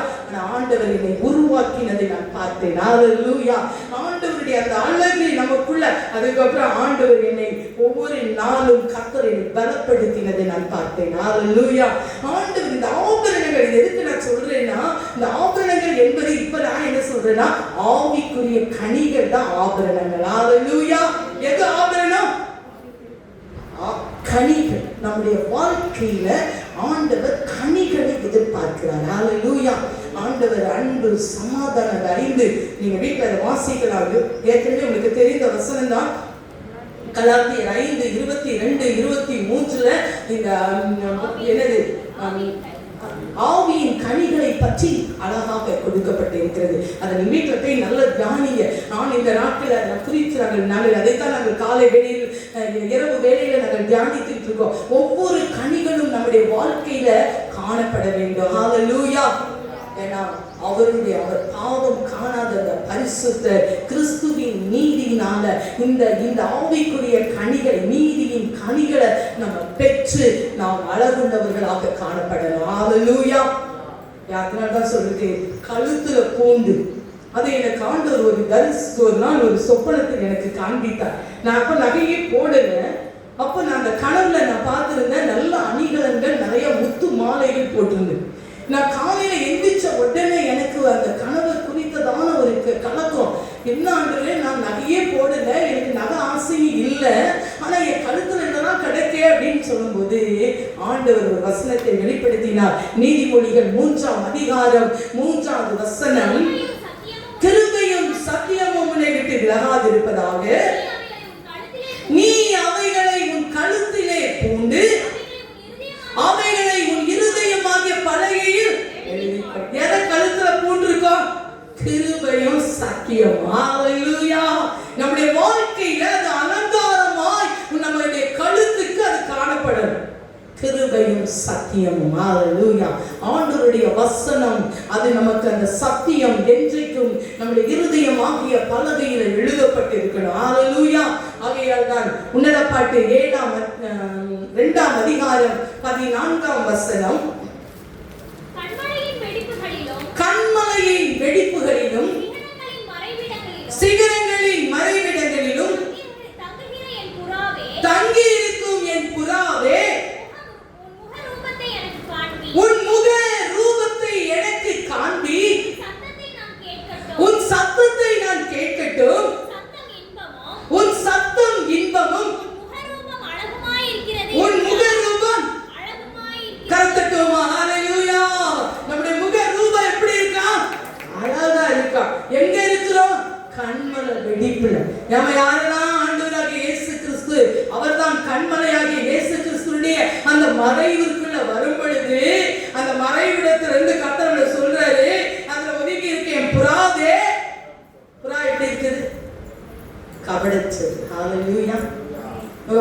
ஆண்டவர் என்னை உருவாக்கினதை நான் பார்த்தேன். ஹல்லேலூயா. ஆண்டவருடைய அந்த அழகு நமக்குள்ள. அதுக்கப்புறம் ஆண்டவர் என்னை ஒவ்வொரு நாளும் கர்த்தர் என்னை பலப்படுத்தினதை நான் பார்த்தேன். ஹல்லேலூயா. ஆண்டவர் இந்த ஆபரணங்கள் எதுக்கு நான் சொல்றேன்னா, இந்த ஆபரணங்கள் என்பது இப்ப நான் என்ன சொல்றேன்னா, ஆவிக்குரிய கனிகள் தான் ஆபரணங்கள். ஹல்லேலூயா. எது ஆபரணம்? கனிகள். நம்முடைய வாழ்க்கையில ஆண்டவர் கனிகளை எதிர்பார்க்கிறார். ஹல்லேலூயா. ஆண்டவர் அன்பு, சமாதானம், 5 நீங்க வீட்டுல அதை வாசிக்கலாம். ஏற்கனவே உங்களுக்கு தெரிந்த வசனம் தான். கலாத்தியர் 5:22-23 இந்த என்னது ஆவியின் கனிகளை பற்றி அழகாக கொடுக்கப்பட்டிருக்கிறது. அதை நீங்க வீட்டில் போய் நல்ல தியானிங்க. நான் இந்த நாட்கள் குறித்து நாங்கள் அதைத்தான் நாங்கள் காலை வேளையில் இரவு வேளையில நாங்கள் தியானித்துட்டு இருக்கோம். ஒவ்வொரு கனிகளும் நம்முடைய வாழ்க்கையில காணப்பட வேண்டும். ஹல்லேலூயா. ஏன்னா அவர் பாவம் காணாத பரிசுத்த கிறிஸ்துவின் நீதியினால இந்த ஆவிக்குரிய கனிகளை, நீதியின் கனிகளை நம்ம பெற்று நாம் அழகுண்டவர்களாக காணப்படணும். ஹல்லேலூயா. அதனால்தான் சொல்றது கழுத்துல பூண்டு. அதை எனக்கு ஆண்டவர் ஒரு நாள் ஒரு சொப்பனத்தில் எனக்கு காண்பித்தார். நான் அப்ப நகையே போடல. அப்ப நான் அந்த கனவுல நான் பார்த்திருந்தேன், நல்ல அணிகலன்கள், நிறைய முத்து மாலைகள் போட்டிருந்தேன். நான் காலையில எந்திரிச்ச உடனே எனக்கு அந்த கனவு குறித்ததான ஒரு கலக்கம். என்ன ஆண்டவரே, நான் நகையே போடல, எனக்கு நகை ஆசையும் இல்லை, ஆனா என் கழுத்துல என்னதான் கிடைக்க அப்படின்னு சொல்லும்போது ஆண்டவர் ஒரு வசனத்தை வெளிப்படுத்தினார். நீதிமொழிகள் 3ஆம் அதிகாரம் 3வது வசனம், கிருபையும் சத்தியமும் உன்னை விட்டு விலகாதிருப்பதாக நீ அவைகளை உன் கழுத்திலே பூண்டு அவைகளை உன் இருதயமாகிய பலகையில் எதை கழுத்துல பூண்டிருக்கோம்? கிருபையும் சத்தியம். ஹல்லேலூயா. நம்முடைய வாழ்க்கையில அது அலங்காரமாய் நம்மளுடைய கழுத்துக்கு அது காணப்படும். கிருபையும் சத்தியமும். ஹல்லேலூயா. ஆண்டவருடைய வசனம் அது நமக்கு அந்த சத்தியம் என்றைக்கும் நம்முடைய இருதயமாகிய பலகையில எழுதப்பட்டிருக்கணும். ஹல்லேலூயா. ஆகையால் தான் உன்னத பாட்டு 2ஆம் அதிகாரம் 14ஆம் வசனம், கண்மலையின் வெடிப்புகளிலும் சிகரங்களின் மறைவிடங்களிலும் தங்கி இருக்கும் என் புறாவே, உன் முக ரூபத்தை எனக்கு காண்பி, உன் சத்தத்தை நான் கேட்கட்டும், உன் சத்தம் இன்பமும் உன் முக ரூபம் கருத்தட்டுமா. ஹல்லேலூயா. நம்முடைய முக ரூபம் எப்படி இருக்கா? அழகா இருக்கா. எங்க இருக்கிறோம்? கண்மலை வெடிப்புல. நம்ம யாரெல்லாம் ஆண்டவராகிய இயேசு கிறிஸ்து, அவர்தான் கண்மலையாகிய இயேசு கிறிஸ்துடைய அந்த மறைவிற்குள்ள வரும் பொழுது அந்த மறைவிடத்திலிருந்து கர்த்தர் சொல்றாரு, அதுல ஒதுக்கி இருக்கேன் புறாவே. புறா எப்படி இருக்குது? கபடச்சது. ஹல்லேலூயா.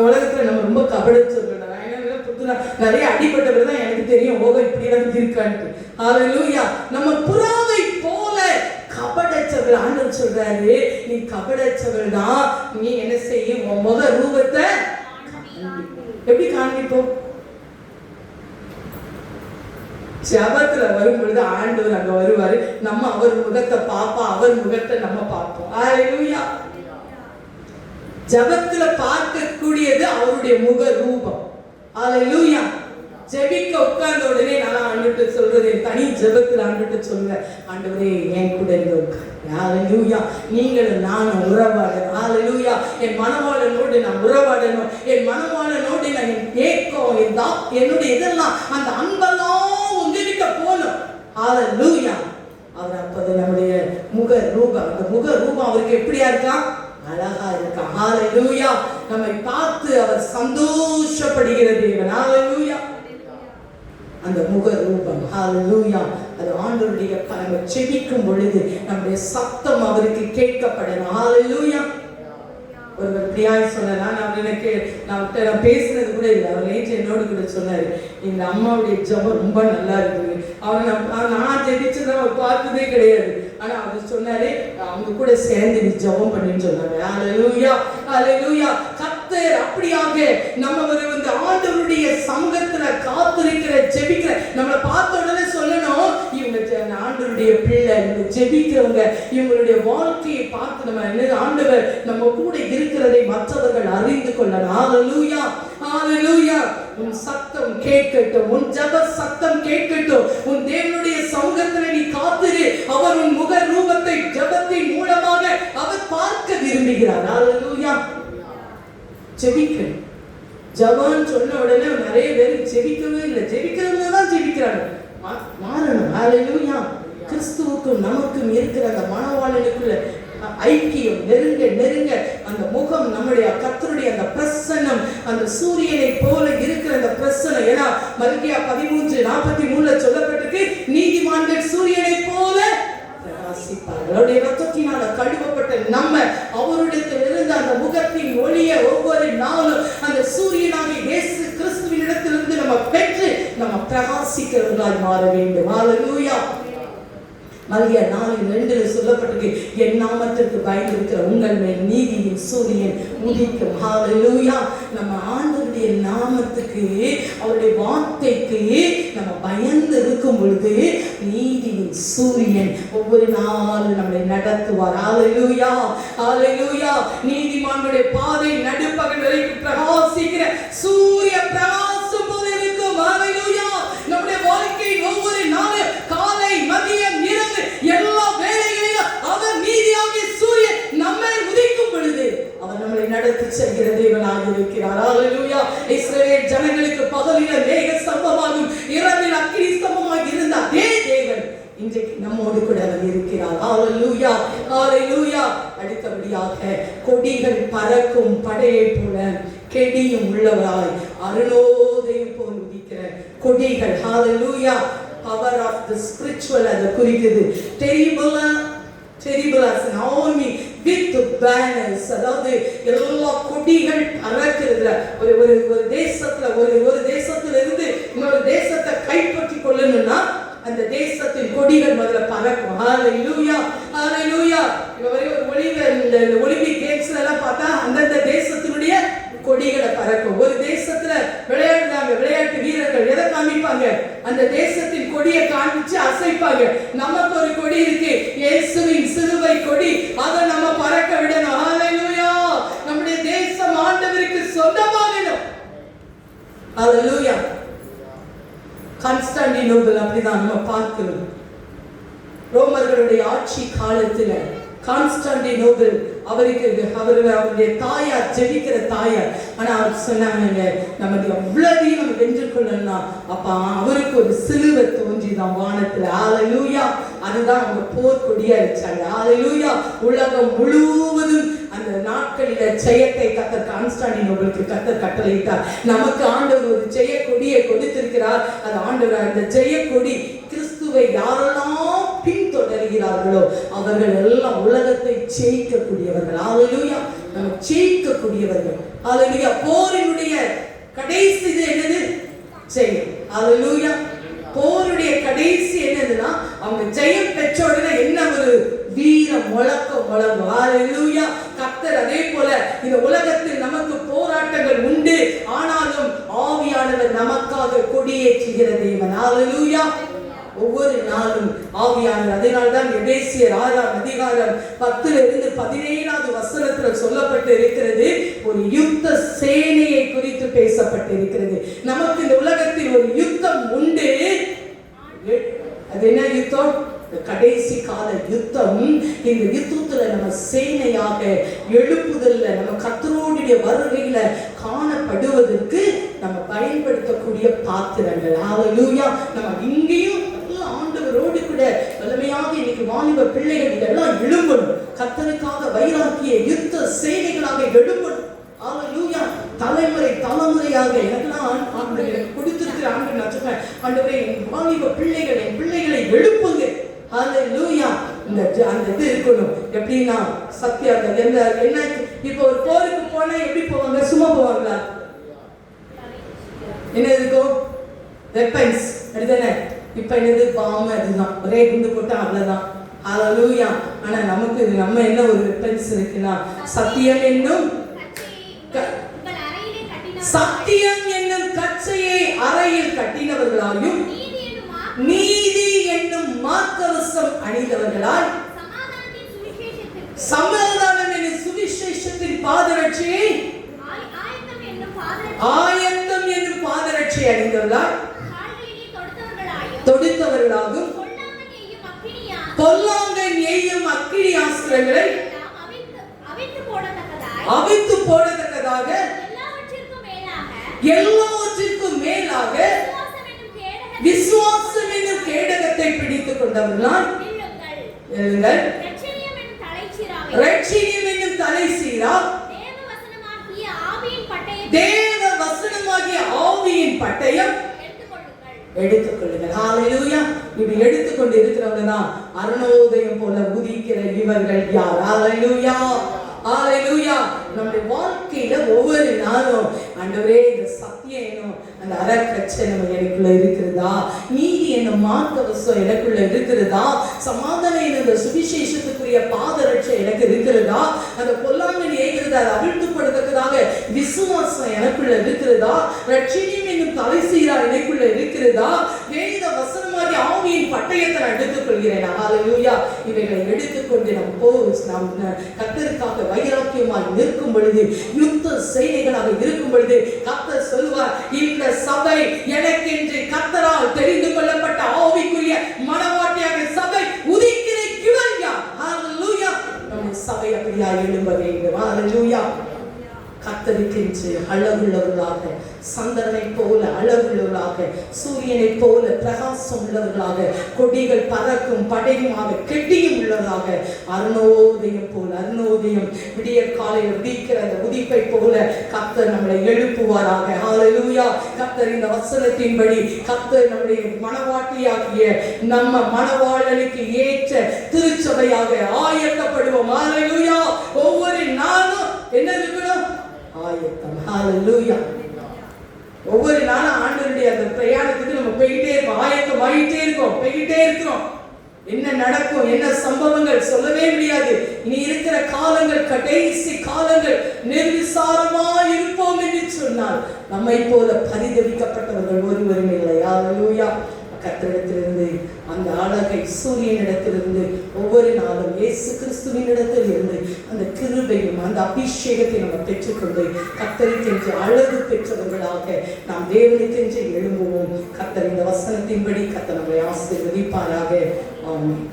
உலகத்துல நம்ம ரொம்ப கபடச்சது. நிறைய அடிபட்டவர் தான் எனக்கு தெரியும், ஓகே இப்படி இருக்கான்ட்டு. ஹல்லேலூயா. நம்ம புறாவை போல கபடச்சவர்கள். ஆண்டவர் சொல்றாரு, நீ கபடச்சவள் தான், நீ என்ன செய்யும்? உன் முக ரூபத்தை எப்படி காண்பிப்போம்? ஜபத்துல வரும் பொழுது ஆண்டவர் அங்க வருவாரு. நம்ம அவர் முகத்தை பார்ப்போம், அவர் முகத்தை நம்ம பார்ப்போம். ஹல்லேலூயா. ஜபத்துல பார்க்கக்கூடியது அவருடைய முக ரூபம். ஹல்லேலூயா. ஜெபிக்க உட்கார்ந்த உடனே நான் ஆண்டுட்டு சொல்றது, என் தனி ஜெபத்தில் ஆண்டுட்டு சொல்லுவேன், ஆண்டவரே என் கூட இருந்து உட்கார். ஹல்லேலூயா. நீங்களும் நானும் உறவாடணும். ஹல்லேலூயா. என் மனவாளனோடு நான் உறவாடணும். என் மனவாளனோடு நான் ஏக்கம், என்னுடைய இதெல்லாம், அந்த அன்பெல்லாம் உங்ககிட்ட போகணும். ஹalleluya. அவர் அப்போது நம்முடைய முக ரூபம், அந்த முக ரூபம் அவருக்கு எப்படியா இருக்கா? அழகா இருக்கா. ஹalleluya. நம்மை பார்த்து அவர் சந்தோஷப்படுகிற தேவன். ஹalleluya. அந்த முக ரூபம், ஹalleluya. அது ஆண்டவருடைய நம்ம செபிக்கும் பொழுது நம்முடைய சத்தம் அவருக்கு கேட்கப்படணும். ஹalleluya. ஒரு பிரியாய் சொன்னா, நான் பேசுனது கூட இல்லை. அவர் நேற்று என்னோடு கூட சொன்னாரு, எங்க அம்மாவுடைய ஜெபம் ரொம்ப நல்லா இருக்குது. நான் ஜெபிச்சதை அவர் பார்த்ததே கிடையாது. ஆனா அவர் சொன்னாரு, அவங்க கூட சேர்ந்து நீ ஜெபம் பண்ணின்னு சொன்னாரு. ஹalleluya, ஹalleluya. கர்த்தர் அப்படியாக நம்ம வந்து ஆண்டவருடைய சமூகத்துல காத்திருக்கிற ஜெபிக்கிற நம்மளை பார்த்த உடனே சொல்லணும், இவங்க ஆண்டவருடைய பிள்ளை, இவங்க ஜெபிக்கிறவங்க, இவங்களுடைய வாழ்க்கையை பார்த்து நம்ம என்ன ஆண்டவர் நம்ம கூட இருக்கிறதை மற்றவர்கள் அறிந்து கொள்ளணும். ஹalleluya, ஹalleluya. உன் சத்தம் கேட்கட்டும், உன் ஜெப சத்தம் கேட்கட்டும். உன் தேவனுடைய சமூகத்தில் நீ காத்திரு. அவர் உன் முக ரூபத்தை ஜெபத்தின் மூலமாக அவர் பார்க்க விரும்புகிறார். ஹalleluya. ஜெபிக்க ஜெபம் சொன்ன உடனே நிறைய பேர் ஜெபிக்கவே இல்லை. ஜெபிக்கிறவங்க தான் ஜெபிக்கிறாங்க. மாறணும். ஹalleluya. கிறிஸ்துவுக்கும் நமக்கும் இருக்கிற அந்த மனவாளனுக்குள்ள ஐக்கியம் நெருங்க நெருங்க அந்த முகம், நம்முடைய கர்த்தருடைய அந்த பிரசன்னம், அந்த சூரியனை போல இருக்கிற அந்த பிரசன்னம். ஏன்னா மல்கியா 13:43 சொல்லப்பட்டிருக்கு, நீதிமான்கள் சூரியனை போல பிரகாசிப்பார்கள். அவருடைய ரத்தத்தினால கழுவப்பட்ட நம்ம அவருடைய இருந்த அந்த முகத்தின் ஒளியை ஒவ்வொரு நாளும் அந்த சூரியனாகிய இயேசு கிறிஸ்துவின் இடத்திலிருந்து நம்ம பெற்று நம்ம பிரகாசிக்கிறவர்களாய் மாற வேண்டும். ஹalleluya. மல்கியா 4:2 சொல்லப்பட்டிருக்கு, என் நாமத்திற்கு பயந்திருக்கிற உங்கள் மேல் நீதியின் சூரியன் உதிக்கும். ஹalleluya. நம்ம ஆண்டவருடைய நாமத்துக்கு, அவருடைய வார்த்தைக்கு நம்ம பயந்து இருக்கும் பொழுது நீதியின் சூரியன் ஒவ்வொரு நாளும் நம்மை நடத்துவார். ஹalleluya, ஹalleluya. நீதிமான்களுடைய பாதை நடுப்பகல் வரைக்கும் பிரகாசிக்கிற சூரிய பிரகாசம் போல இருக்கும். ஹalleluya. நம்முடைய வாழ்க்கை ஒவ்வொரு நாளும் காலை, மதியம், இரவு எல்லா வேளைகளிலும் அவர் நீதியாகிய சூரியன் நம்மை உதிக்கும் பொழுது அவர் நம்மை நடத்தி செல்கிற தேவனாக இருக்கிறார். ஹalleluya. இஸ்ரவேல் ஜனங்களுக்கு பகலில் மேக ஸ்தம்பமாகவும் இரவில் அக்கினி ஸ்தம்பமாகவும் இருந்த அதே தேவன் இன்றைக்கு நம்மோடு கூட அவர் இருக்கிறார். ஹalleluya, ஹalleluya. அடுத்தபடியாக கொடிகள் பறக்கும் படையை போல கெடியும் உள்ளவராய் அருணோதயம் போல் உதிக்கிற கொடிகள். ஹalleluya. power of the spiritual அது குறிக்குது. terrible as an army with banners. அதாவது எல்லா கொடிகள் பறக்கிறதுல ஒரு தேசத்துல ஒரு தேசத்துல இருந்து இன்னொரு தேசத்தை கைப்பற்றி கொள்ளணும்னா அந்த தேசத்தின் கொடிகள் முதல்ல பறக்கும். ஹalleluya, ஹalleluya. இந்த ஒலிம்பிக் கேம்ஸ்ல எல்லாம் பார்த்தா அந்தந்த தேசத்தினுடைய கொடிகளை பறக்கும். ஒரு தேசத்துல விளையாடுறாங்க, விளையாட்டு வீரர்கள் எதை காமிப்பாங்க? அந்த தேசத்தின் கொடியை காமிச்சு அசைப்பாங்க. நமக்கு ஒரு கொடி இருக்கு, இயேசுவின் சிலுவை கொடி. அதை நம்ம பறக்க விடணும். ஹalleluya. நம்முடைய தேசம் ஆண்டவருக்கு சொந்தமாகணும். ஹalleluya. கான்ஸ்டாண்டினோபிள் அப்படிதான் நம்ம பார்க்கிறோம். ரோமர்களுடைய ஆட்சி காலத்துல கான்ஸ்டாண்டினோபிள் அவருடைய தாயார், ஜெபிக்கிற தாயார். ஆனா அவர் சொன்னாங்க, நமக்கு எவ்வளவையும் நம்ம வென்று கொள்ளலாம். அப்ப அவருக்கு ஒரு சிலுவை தோன்றிதான் வானத்துல. ஹalleluya. அதுதான் அவங்க போர் கொடியா வச்சாங்க. ஹalleluya. உலகம் முழுவதும் அந்த நாட்களில ஜெயத்தை கர்த்தர் கான்ஸ்டாண்டினோபிளுக்கு கர்த்தர் கட்டளையிட்டார். நமக்கு ஆண்டவர் ஒரு ஜெய கொடியை கொடுத்திருக்கிறார். அது ஆண்டவர் அந்த ஜெய கொடி கிறிஸ்துவை யாரெல்லாம் பின்தொடர்கிறார்களோ அவர்கள் எல்லாம் உலகத்தை ஜெயிக்கக்கூடியவர்கள். ஹalleluya. நம்ம ஜெயிக்கக்கூடியவர்கள். ஹalleluya. போரினுடைய கடைசி இது என்னது? ஜெயம். ஹalleluya. போருடைய கடைசி என்னதுன்னா அவங்க ஜெயம் பெற்ற உடனே என்ன ஒரு வீர முழக்கம் முழங்கும். ஹalleluya. கர்த்தர் அதே போல இந்த உலகத்தில் நமக்கு போராட்டங்கள் உண்டு, ஆனாலும் ஆவியானவர் நமக்காக கொடியேற்றுகிற தேவன். ஹalleluya. ஒவ்வொரு நாளும் ஆவியானவர். அதனால்தான் எபேசியர் 6:10-17 சொல்லப்பட்டு இருக்கிறது, ஒரு யுத்த சேனையை குறித்து பேசப்பட்டு இருக்கிறது. நமக்கு இந்த உலகத்தில் ஒரு யுத்தம் உண்டு. அது என்ன யுத்தம்? கடைசி கால யுத்தம். இந்த யுத்தத்துல நம்ம சேனையாக எழுப்புதல்ல நம்ம கர்த்தருடைய வருகையில காணப்படுவதற்கு நம்ம பயன்படுத்தக்கூடிய பாத்திரங்கள். ஹalleluya. நம்ம இங்கேயும் ஆண்டவரோடு கூட வல்லமையாக இன்னைக்கு வாலிப பிள்ளைகள் இதெல்லாம் எழும்பணும். கர்த்தருக்காக வைராக்கிய யுத்த சேனைகளாக எழும்பணும். ஹalleluya. தலைமுறையாக எனக்கெல்லாம் ஆண்டவர் எனக்கு கொடுத்திருக்கிற ஆண்டவர் நான் சொல்றேன், ஆண்டவரே என் வாலிப பிள்ளைகள் என் பிள்ளைகளை எழுப்புங்க. ஹalleluya. அந்த இது இருக்கணும். எப்படின்னா சத்தியம் என்ன இப்போ ஒரு போருக்கு போனா எப்படி போவாங்க? சும்மா போவாங்களா? என்ன இருக்கும்? வெப்பன்ஸ் அதுதானே. இப்ப என்னது? பாம்பு. அதுதான், ஒரே குண்டு போட்டா அவ்வளவுதான். ஹalleluya. ஆனா நமக்கு நம்ம என்ன ஒரு வெப்பன்ஸ் இருக்குன்னா சத்தியம் என்னும் கச்சையை அறையில் கட்டினவர்களாயும் நீதி என்னும் மார்க்கவசம் அணிந்தவர்களாய் சமாதானம் என்னும் சுவிசேஷத்தின் பாதரட்சையை ஆயத்தம் என்னும் பாதரட்சையை அணிந்தவர்களாய் தொடுத்தவர்களாகும் பொல்லாங்கன் எய்யும் அக்கினி ஆஸ்திரங்களை அவித்து போடத்தக்கதாக எல்லாவற்றிற்கும் மேலாக விசுவாசம் என்னும் கேடகத்தை பிடித்துக் கொண்டவர்களாய் எழுங்கள். இரட்சியம் என்னும் தலைச்சீரா தேவ வசனமாகிய ஆவியின் பட்டயம் எடுத்துக்கொள்ளுங்கள். ஹalleluya. இப்படி எடுத்துக்கொண்டு இருக்கிறவங்க தான் அருணோதயம் போல உதிக்கிற இவர்கள் யார்? ஹalleluya. ஹalleluya. நம்முடைய வாழ்க்கையில ஒவ்வொரு நாளும் ஆண்டவரே இந்த சத்தியம் என்னும் அந்த அறக்கச்சை நம்ம எனக்குள்ள இருக்கிறதா, நீதி என்னும் மார்க்கவசம் எனக்குள்ள இருக்கிறதா, சமாதானம் என்னும் சுவிசேஷத்துக்குரிய பாதரட்சை எனக்கு இருக்கிறதா, அந்த பொல்லாங்கன் ஏகிறது அதை அவிழ்த்துப்படுத்ததாக விசுவாசம் எனக்குள்ள இருக்கிறதா, இரட்சியம் என்னும் தலைசீரா எனக்குள்ள இருக்கிறதா, வேத வசனமாகி ஆவியின் பட்டயத்தை நான் எடுத்துக் கொள்கிறேன். ஹalleluya. இவைகளை எடுத்துக்கொண்டு நாம் கர்த்தருக்காக வைராக்கியமாக நிற்கும் பொழுது, யுத்த சேனைகளாக இருக்கும் பொழுது கர்த்தர் சொல்வார், இந்த சபை எனக்கென்று கர்த்தரால் தெரிந்து கொள்ளப்பட்ட ஆவிக்குரிய மனவாட்டியாக சபை உதிக்கிற இவன் யார்? ஹalleluya. நம்ம சபை அப்படியா எழும்ப வேண்டும். ஹalleluya. கர்த்தருக்கென்று அழகுள்ளவர்களாக, சந்திரனை போல அழகுள்ளவர்களாக, சூரியனை போல பிரகாசம் உள்ளவர்களாக, கொடிகள் பறக்கும் படையுமாக கெட்டியும் உள்ளவர்களாக, அருணோதயம் போல அருணோதயம் விடிய காலையில் உதிக்கிற அந்த உதிப்பை போல கர்த்தர் நம்மளை எழுப்புவாராக. ஹalleluya. கர்த்தர் இந்த வசனத்தின்படி கர்த்தர் நம்முடைய மனவாட்டியாகிய நம்ம மனவாளனுக்கு ஏற்ற திருச்சபையாக ஆயத்தப்படுவோம். ஹalleluya. ஒவ்வொரு நாளும் என்ன இருக்கணும்? ஆயத்தம். ஹalleluya. ஒவ்வொரு நாளும் ஆண்டவருடைய அந்த பிரயாணத்துக்கு நம்ம போயிட்டே இருக்கோம், ஆயத்தமாயிட்டே இருக்கோம், போயிட்டே இருக்கிறோம். என்ன நடக்கும், என்ன சம்பவங்கள் சொல்லவே முடியாது. இனி இருக்கிற காலங்கள் கடைசி காலங்கள். நிர்விசாரமா இருப்போம் என்று சொன்னால் நம்மை போல பரிதவிக்கப்பட்டவர்கள் ஒருவரும் இல்லை. ஹalleluya. கர்த்தரிடத்திலிருந்து அந்த அழகை சூரியனிடத்திலிருந்து ஒவ்வொரு நாளும் இயேசு கிறிஸ்துவின் இடத்தில் இருந்து அந்த கிருபையும் அந்த அபிஷேகத்தை நம்ம பெற்றுக்கொண்டு கர்த்தருக்கென்று அழகு பெற்றவர்களாக நாம் தேவனுக்கென்று எழும்புவோம். கர்த்தர் இந்த வசனத்தின்படி கர்த்தர் நம்மை ஆசீர்வதிப்பாராக. ஆமென்.